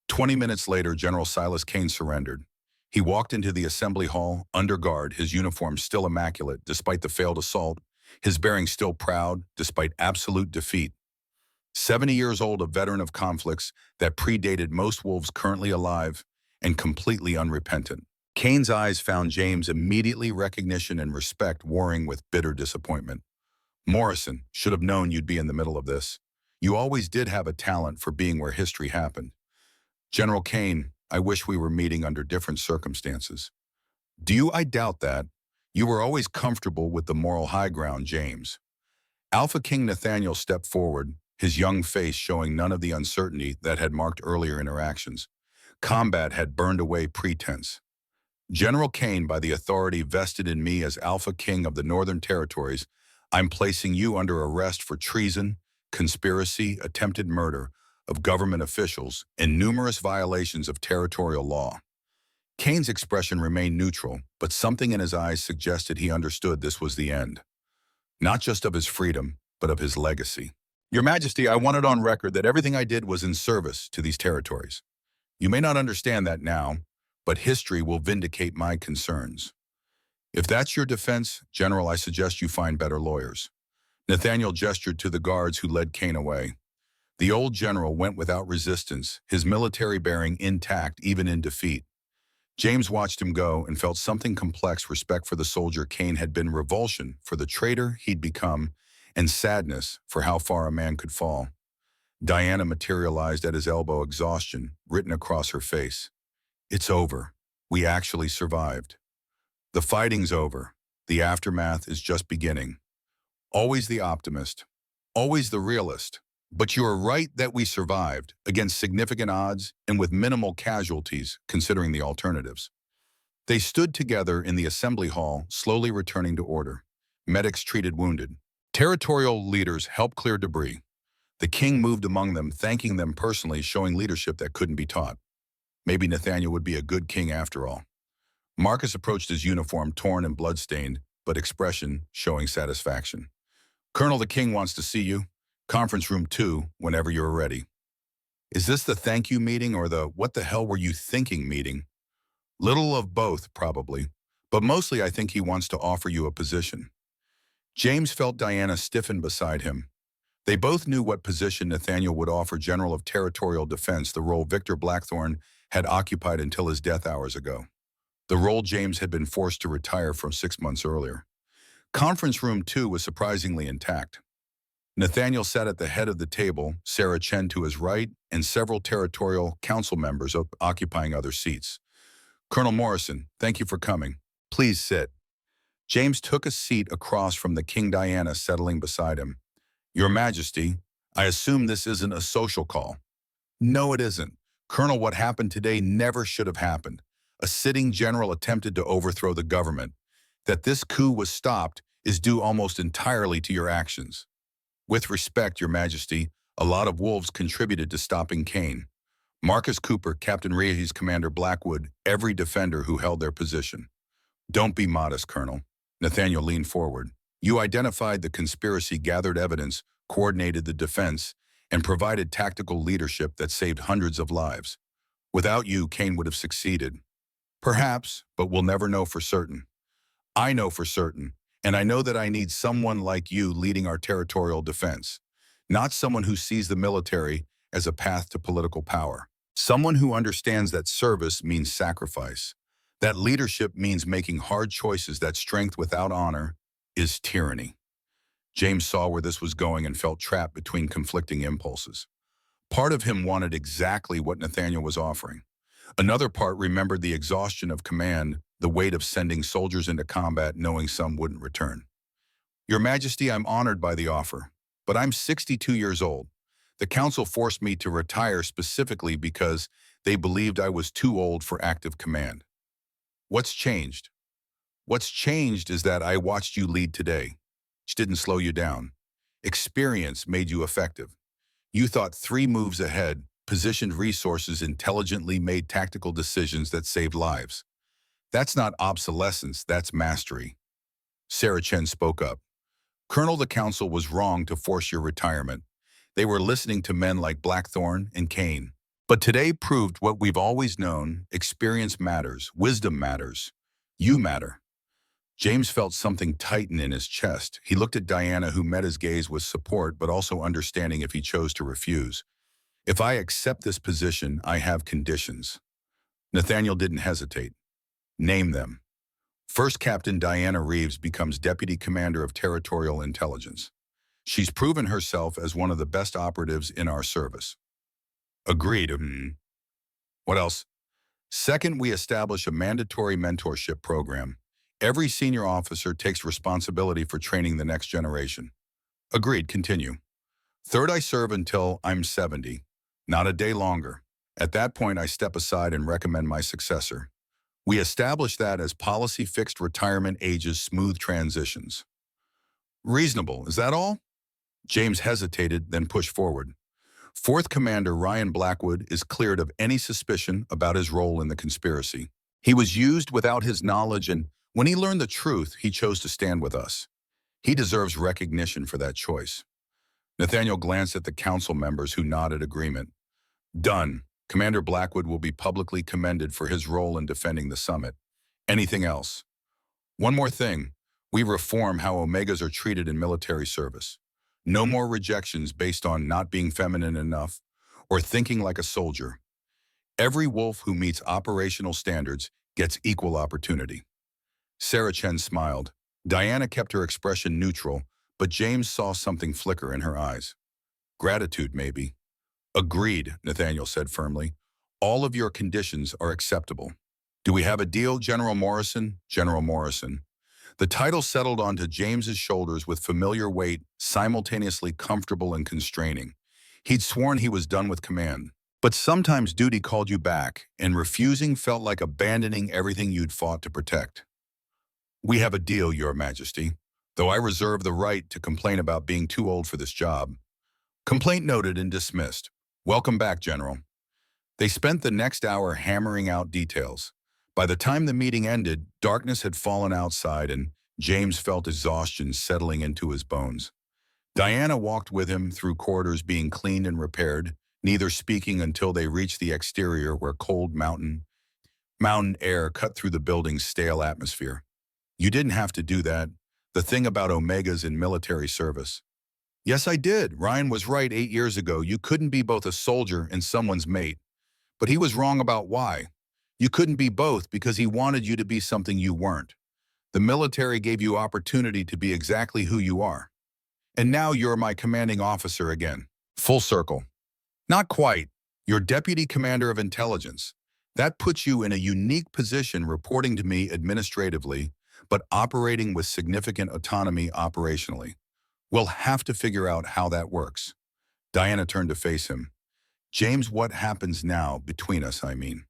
Speaker 1: 20 minutes later, General Silas Kane surrendered. He walked into the assembly hall, under guard, his uniform still immaculate despite the failed assault, his bearing still proud despite absolute defeat. 70 years old, a veteran of conflicts that predated most wolves currently alive, and completely unrepentant. Kane's eyes found James, immediately recognition and respect warring with bitter disappointment. Morrison, should have known you'd be in the middle of this. You always did have a talent for being where history happened. General Kane, I wish we were meeting under different circumstances. Do you? I doubt that. You were always comfortable with the moral high ground, James. AlphaKing Nathaniel stepped forward, his young face showing none of the uncertainty that had marked earlier interactions. Combat had burned away pretense. General Kane, by the authority vested in me as AlphaKing of the Northern Territories, I'm placing you under arrest for treason, conspiracy, attempted murder of government officials, and numerous violations of territorial law. Kane's expression remained neutral, but something in his eyes suggested he understood this was the end. Not just of his freedom, but of his legacy. Your Majesty, I want it on record that everything I did was in service to these territories. You may not understand that now, but history will vindicate my concerns. If that's your defense, General, I suggest you find better lawyers. Nathaniel gestured to the guards who led Kane away. The old general went without resistance, his military bearing intact even in defeat. James watched him go and felt something complex: respect for the soldier Kane had been, revulsion for the traitor he'd become, and sadness for how far a man could fall. Diana materialized at his elbow, exhaustion written across her face. It's over. We actually survived. The fighting's over. The aftermath is just beginning. Always the optimist. Always the realist. But you are right that we survived, against significant odds and with minimal casualties, considering the alternatives. They stood together in the assembly hall, slowly returning to order. Medics treated wounded. Territorial leaders helped clear debris. The king moved among them, thanking them personally, showing leadership that couldn't be taught. Maybe Nathaniel would be a good king after all. Marcus approached his uniform, torn and bloodstained, but expression showing satisfaction. Colonel, the king wants to see you. Conference room 2, whenever you're ready. Is this the thank you meeting or the what the hell were you thinking meeting? Little of both, probably, but mostly I think he wants to offer you a position. James felt Diana stiffen beside him. They both knew what position Nathaniel would offer: General of Territorial Defense, the role Victor Blackthorne had occupied until his death hours ago. The role James had been forced to retire from 6 months earlier. Conference room 2 was surprisingly intact. Nathaniel sat at the head of the table, Sarah Chen to his right, and several territorial council members occupying other seats. Colonel Morrison, thank you for coming. Please sit. James took a seat across from the King, Diana settling beside him. Your Majesty, I assume this isn't a social call. No, it isn't. Colonel, what happened today never should have happened. A sitting general attempted to overthrow the government. That this coup was stopped is due almost entirely to your actions. With respect, Your Majesty, a lot of wolves contributed to stopping Kane. Marcus Cooper, Captain Ready's Commander Blackwood, every defender who held their position. Don't be modest, Colonel. Nathaniel leaned forward. You identified the conspiracy, gathered evidence, coordinated the defense, and provided tactical leadership that saved hundreds of lives. Without you, Kane would have succeeded. Perhaps, but we'll never know for certain. I know for certain, and I know that I need someone like you leading our territorial defense, not someone who sees the military as a path to political power. Someone who understands that service means sacrifice, that leadership means making hard choices, that strength without honor is tyranny. James saw where this was going and felt trapped between conflicting impulses. Part of him wanted exactly what Nathaniel was offering. Another part remembered the exhaustion of command, the weight of sending soldiers into combat knowing some wouldn't return. Your Majesty, I'm honored by the offer, but I'm 62 years old. The council forced me to retire specifically because they believed I was too old for active command. What's changed? What's changed is that I watched you lead today, which didn't slow you down. Experience made you effective. You thought 3 moves ahead, positioned resources intelligently, made tactical decisions that saved lives. That's not obsolescence, that's mastery. Sarah Chen spoke up. Colonel, the council was wrong to force your retirement. They were listening to men like Blackthorne and Kane. But today proved what we've always known: experience matters, wisdom matters. You matter. James felt something tighten in his chest. He looked at Diana, who met his gaze with support, but also understanding if he chose to refuse. If I accept this position, I have conditions. Nathaniel didn't hesitate. Name them. First, Captain Diana Reeves becomes Deputy Commander of Territorial Intelligence. She's proven herself as one of the best operatives in our service. Agreed. What else? Second, we establish a mandatory mentorship program. Every senior officer takes responsibility for training the next generation. Agreed. Continue. Third, I serve until I'm 70, not a day longer. At that point, I step aside and recommend my successor. We establish that as policy: fixed retirement ages, smooth transitions. Reasonable. Is that all? James hesitated, then pushed forward. Fourth, Commander Ryan Blackwood is cleared of any suspicion about his role in the conspiracy. He was used without his knowledge, and when he learned the truth, he chose to stand with us. He deserves recognition for that choice. Nathaniel glanced at the council members, who nodded agreement. Done. Commander Blackwood will be publicly commended for his role in defending the summit. Anything else? One more thing. We reform how Omegas are treated in military service. No more rejections based on not being feminine enough or thinking like a soldier. Every wolf who meets operational standards gets equal opportunity. Sarah Chen smiled. Diana kept her expression neutral, but James saw something flicker in her eyes. Gratitude, maybe. Agreed, Nathaniel said firmly. All of your conditions are acceptable. Do we have a deal, General Morrison? General Morrison. The title settled onto James's shoulders with familiar weight, simultaneously comfortable and constraining. He'd sworn he was done with command. But sometimes duty called you back, and refusing felt like abandoning everything you'd fought to protect. We have a deal, Your Majesty, though I reserve the right to complain about being too old for this job. Complaint noted and dismissed. Welcome back, General. They spent the next hour hammering out details. By the time the meeting ended, darkness had fallen outside, and James felt exhaustion settling into his bones. Diana walked with him through corridors being cleaned and repaired, neither speaking until they reached the exterior, where cold mountain air cut through the building's stale atmosphere. You didn't have to do that. The thing about Omegas in military service. Yes, I did. Ryan was right 8 years ago. You couldn't be both a soldier and someone's mate. But he was wrong about why. You couldn't be both because he wanted you to be something you weren't. The military gave you opportunity to be exactly who you are. And now you're my commanding officer again. Full circle. Not quite. You're Deputy Commander of Intelligence. That puts you in a unique position, reporting to me administratively, but operating with significant autonomy operationally. We'll have to figure out how that works. Diana turned to face him. James, what happens now between us, I mean?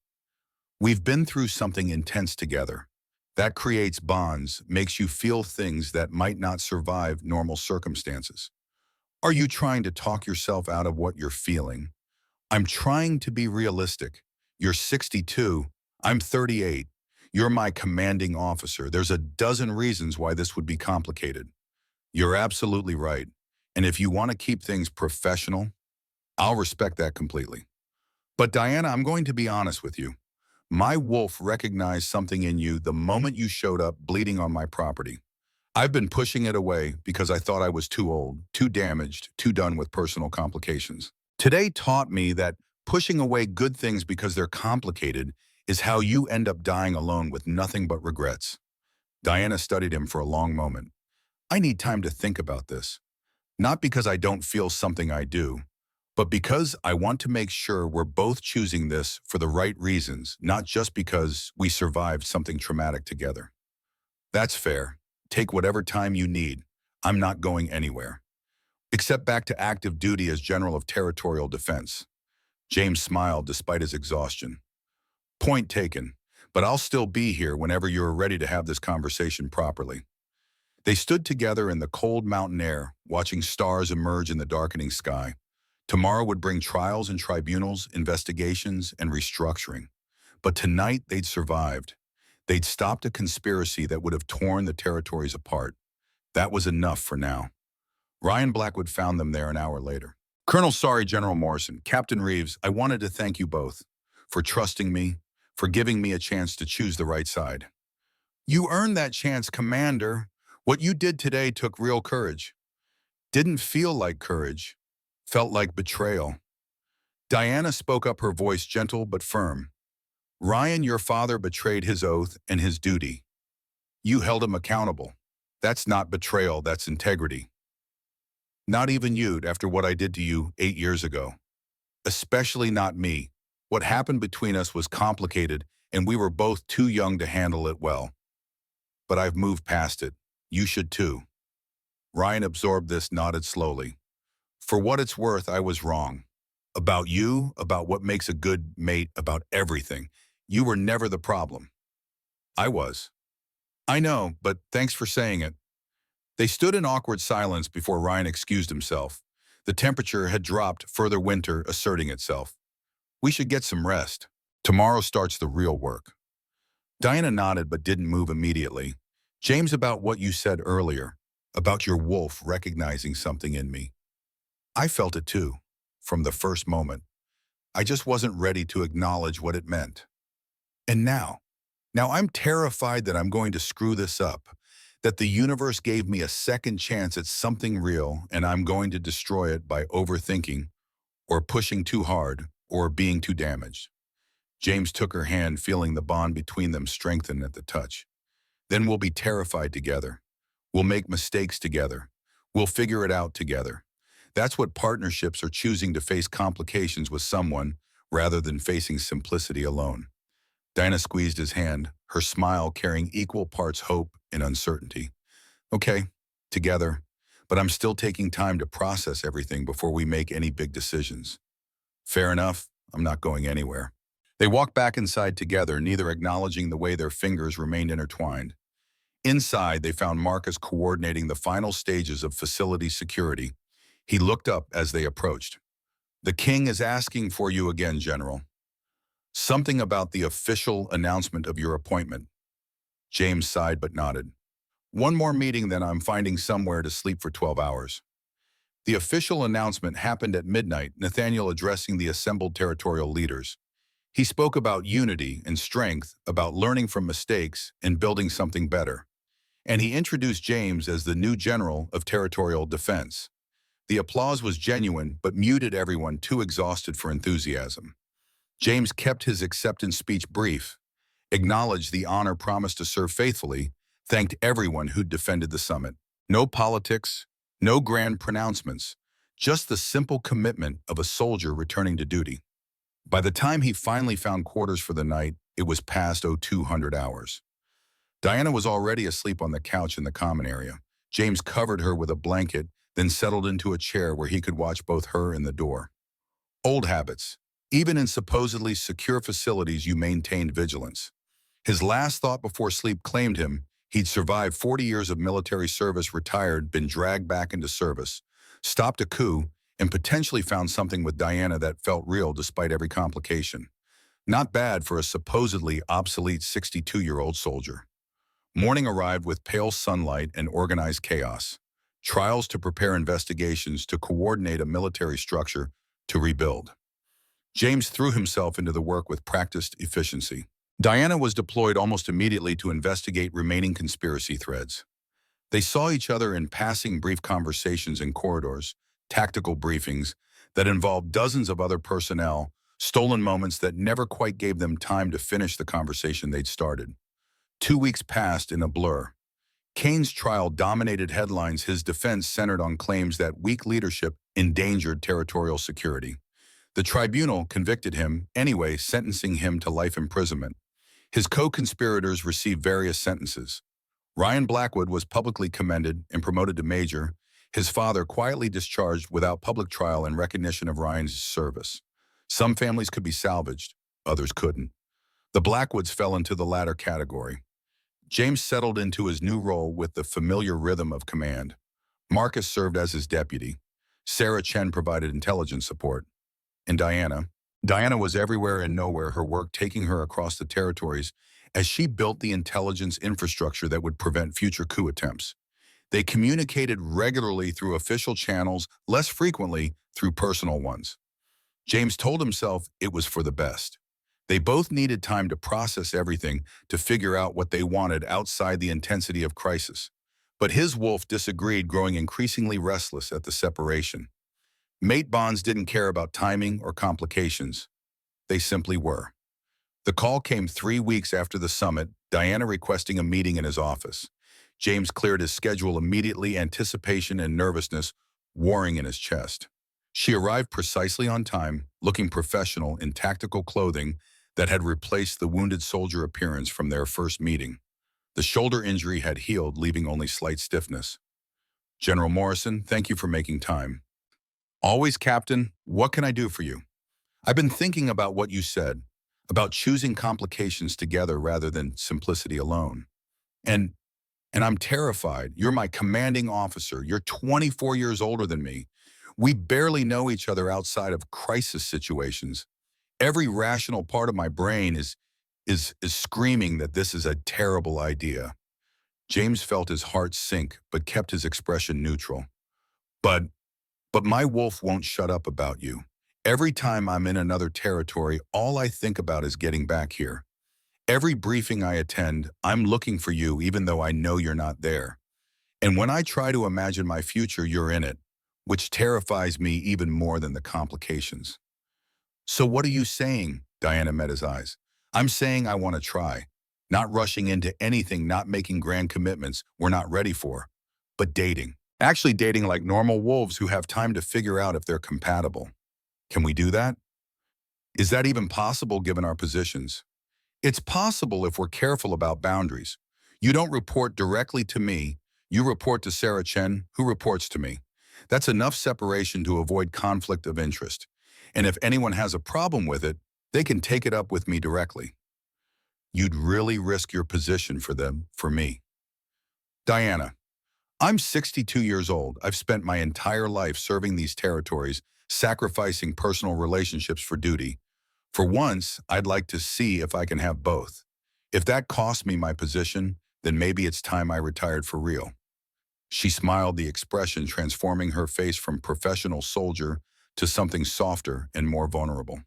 Speaker 1: We've been through something intense together. That creates bonds, makes you feel things that might not survive normal circumstances. Are you trying to talk yourself out of what you're feeling? I'm trying to be realistic. You're 62. I'm 38. You're my commanding officer. There's a dozen reasons why this would be complicated. You're absolutely right. And if you want to keep things professional, I'll respect that completely. But Diana, I'm going to be honest with you. My wolf recognized something in you the moment you showed up bleeding on my property. I've been pushing it away because I thought I was too old, too damaged, too done with personal complications. Today taught me that pushing away good things because they're complicated is how you end up dying alone with nothing but regrets. Diana studied him for a long moment. I need time to think about this. Not because I don't feel something I do, but because I want to make sure we're both choosing this for the right reasons, not just because we survived something traumatic together. That's fair. Take whatever time you need. I'm not going anywhere. Except back to active duty as General of Territorial Defense. James smiled despite his exhaustion. Point taken, but I'll still be here whenever you're ready to have this conversation properly. They stood together in the cold mountain air, watching stars emerge in the darkening sky. Tomorrow would bring trials and tribunals, investigations, and restructuring. But tonight they'd survived. They'd stopped a conspiracy that would have torn the territories apart. That was enough for now. Ryan Blackwood found them there an hour later. Colonel Sorry, General Morrison, Captain Reeves, I wanted to thank you both for trusting me, for giving me a chance to choose the right side. You earned that chance, Commander. What you did today took real courage. Didn't feel like courage. Felt like betrayal. Diana spoke up, her voice gentle but firm. Ryan, your father betrayed his oath and his duty. You held him accountable. That's not betrayal, that's integrity. Not even you, after what I did to you 8 years ago. Especially not me. What happened between us was complicated, and we were both too young to handle it well. But I've moved past it. You should too. Ryan absorbed this, nodded slowly. For what it's worth, I was wrong. About you, about what makes a good mate, about everything. You were never the problem. I was. I know, but thanks for saying it. They stood in awkward silence before Ryan excused himself. The temperature had dropped, further winter asserting itself. We should get some rest. Tomorrow starts the real work. Diana nodded but didn't move immediately. James, about what you said earlier, about your wolf recognizing something in me. I felt it too, from the first moment. I just wasn't ready to acknowledge what it meant. And now I'm terrified that I'm going to screw this up, that the universe gave me a second chance at something real and I'm going to destroy it by overthinking or pushing too hard or being too damaged. James took her hand, feeling the bond between them strengthen at the touch. Then we'll be terrified together. We'll make mistakes together. We'll figure it out together. That's what partnerships are, choosing to face complications with someone rather than facing simplicity alone. Diana squeezed his hand, her smile carrying equal parts hope and uncertainty. Okay, together, but I'm still taking time to process everything before we make any big decisions. Fair enough, I'm not going anywhere. They walked back inside together, neither acknowledging the way their fingers remained intertwined. Inside, they found Marcus coordinating the final stages of facility security. He looked up as they approached. The king is asking for you again, General. Something about the official announcement of your appointment. James sighed but nodded. One more meeting, then I'm finding somewhere to sleep for 12 hours. The official announcement happened at midnight, Nathaniel addressing the assembled territorial leaders. He spoke about unity and strength, about learning from mistakes and building something better. And he introduced James as the new General of Territorial Defense. The applause was genuine, but muted, everyone too exhausted for enthusiasm. James kept his acceptance speech brief, acknowledged the honor promised to serve faithfully, thanked everyone who'd defended the summit. No politics, no grand pronouncements, just the simple commitment of a soldier returning to duty. By the time he finally found quarters for the night, it was past 0200 hours. Diana was already asleep on the couch in the common area. James covered her with a blanket, then settled into a chair where he could watch both her and the door. Old habits. Even in supposedly secure facilities, you maintained vigilance. His last thought before sleep claimed him. He'd survived 40 years of military service, retired, been dragged back into service, stopped a coup, and potentially found something with Diana that felt real despite every complication. Not bad for a supposedly obsolete 62-year-old soldier. Morning arrived with pale sunlight and organized chaos. Trials to prepare investigations to coordinate a military structure to rebuild. James threw himself into the work with practiced efficiency. Diana was deployed almost immediately to investigate remaining conspiracy threads. They saw each other in passing brief conversations in corridors, tactical briefings that involved dozens of other personnel, stolen moments that never quite gave them time to finish the conversation they'd started. 2 weeks passed in a blur. Kane's trial dominated headlines. His defense centered on claims that weak leadership endangered territorial security. The tribunal convicted him anyway, sentencing him to life imprisonment. His co-conspirators received various sentences. Ryan Blackwood was publicly commended and promoted to major, his father quietly discharged without public trial in recognition of Ryan's service. Some families could be salvaged, others couldn't. The Blackwoods fell into the latter category. James settled into his new role with the familiar rhythm of command. Marcus served as his deputy. Sarah Chen provided intelligence support. And Diana was everywhere and nowhere, her work taking her across the territories as she built the intelligence infrastructure that would prevent future coup attempts. They communicated regularly through official channels, less frequently through personal ones. James told himself it was for the best. They both needed time to process everything, to figure out what they wanted outside the intensity of crisis. But his wolf disagreed, growing increasingly restless at the separation. Mate bonds didn't care about timing or complications. They simply were. The call came 3 weeks after the summit, Diana requesting a meeting in his office. James cleared his schedule immediately, anticipation and nervousness warring in his chest. She arrived precisely on time, looking professional in tactical clothing that had replaced the wounded soldier appearance from their first meeting. The shoulder injury had healed, leaving only slight stiffness. "General Morrison, thank you for making time." "Always, Captain. What can I do for you?" "I've been thinking about what you said, about choosing complications together rather than simplicity alone. And I'm terrified. You're my commanding officer. You're 24 years older than me. We barely know each other outside of crisis situations. Every rational part of my brain is screaming that this is a terrible idea." James felt his heart sink, but kept his expression neutral. But my wolf won't shut up about you. Every time I'm in another territory, all I think about is getting back here. Every briefing I attend, I'm looking for you even though I know you're not there. And when I try to imagine my future, you're in it, which terrifies me even more than the complications. "So what are you saying?" Diana met his eyes. "I'm saying I want to try. Not rushing into anything, not making grand commitments we're not ready for, but dating. Actually dating like normal wolves who have time to figure out if they're compatible. Can we do that? Is that even possible given our positions?" "It's possible if we're careful about boundaries. You don't report directly to me. You report to Sarah Chen, who reports to me. That's enough separation to avoid conflict of interest. And if anyone has a problem with it, they can take it up with me directly." "You'd really risk your position for them, for me." "Diana, I'm 62 years old. I've spent my entire life serving these territories, sacrificing personal relationships for duty. For once, I'd like to see if I can have both. If that costs me my position, then maybe it's time I retired for real." She smiled, the expression transforming her face from professional soldier to something softer and more vulnerable.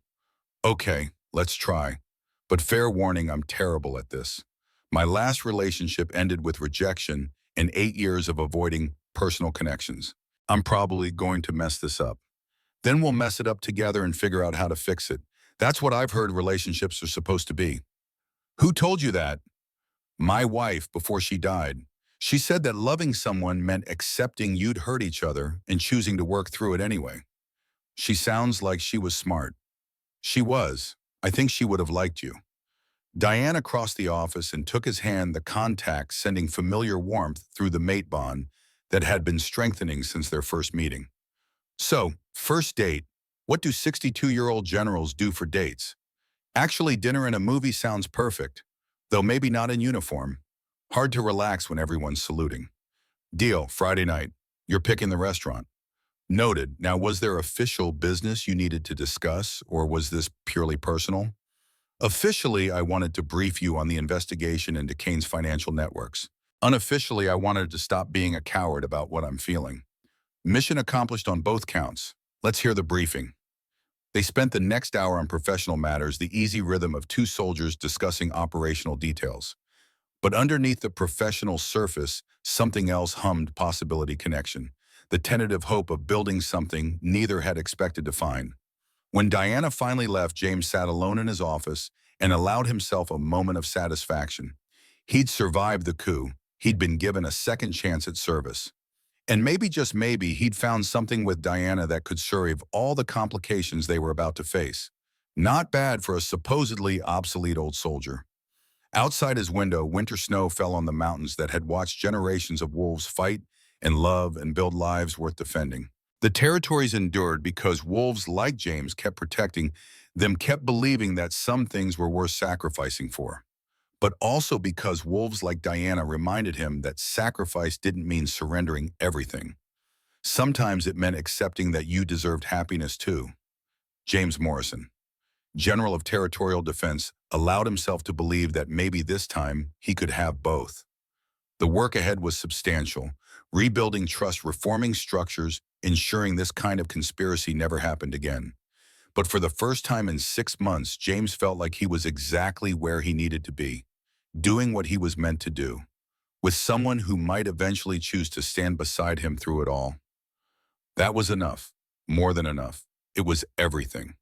Speaker 1: "Okay, let's try. But fair warning, I'm terrible at this. My last relationship ended with rejection and 8 years of avoiding personal connections. I'm probably going to mess this up. Then we'll mess it up together and figure out how to fix it. That's what I've heard relationships are supposed to be." "Who told you that?" "My wife, before she died. She said that loving someone meant accepting you'd hurt each other and choosing to work through it anyway." "She sounds like she was smart." "She was. I think she would have liked you." Diana crossed the office and took his hand, the contact sending familiar warmth through the mate bond that had been strengthening since their first meeting. "So, first date. What do 62-year-old generals do for dates? Actually, dinner and a movie sounds perfect, though maybe not in uniform. Hard to relax when everyone's saluting. Deal, Friday night. You're picking the restaurant. Noted. Now, was there official business you needed to discuss, or was this purely personal? Officially, I wanted to brief you on the investigation into Kane's financial networks. Unofficially, I wanted to stop being a coward about what I'm feeling. Mission accomplished on both counts. Let's hear the briefing. They spent the next hour on professional matters, the easy rhythm of two soldiers discussing operational details. But underneath the professional surface, something else hummed possibility connection, the tentative hope of building something neither had expected to find. When Diana finally left, James sat alone in his office and allowed himself a moment of satisfaction. He'd survived the coup. He'd been given a second chance at service. And maybe, just maybe, he'd found something with Diana that could survive all the complications they were about to face. Not bad for a supposedly obsolete old soldier. Outside his window, winter snow fell on the mountains that had watched generations of wolves fight and love and build lives worth defending. The territories endured because wolves like James kept protecting them, kept believing that some things were worth sacrificing for. But also because wolves like Diana reminded him that sacrifice didn't mean surrendering everything. Sometimes it meant accepting that you deserved happiness too. James Morrison, General of Territorial Defense, allowed himself to believe that maybe this time he could have both. The work ahead was substantial, rebuilding trust, reforming structures, ensuring this kind of conspiracy never happened again. But for the first time in 6 months, James felt like he was exactly where he needed to be, doing what he was meant to do, with someone who might eventually choose to stand beside him through it all. That was enough, more than enough. It was everything.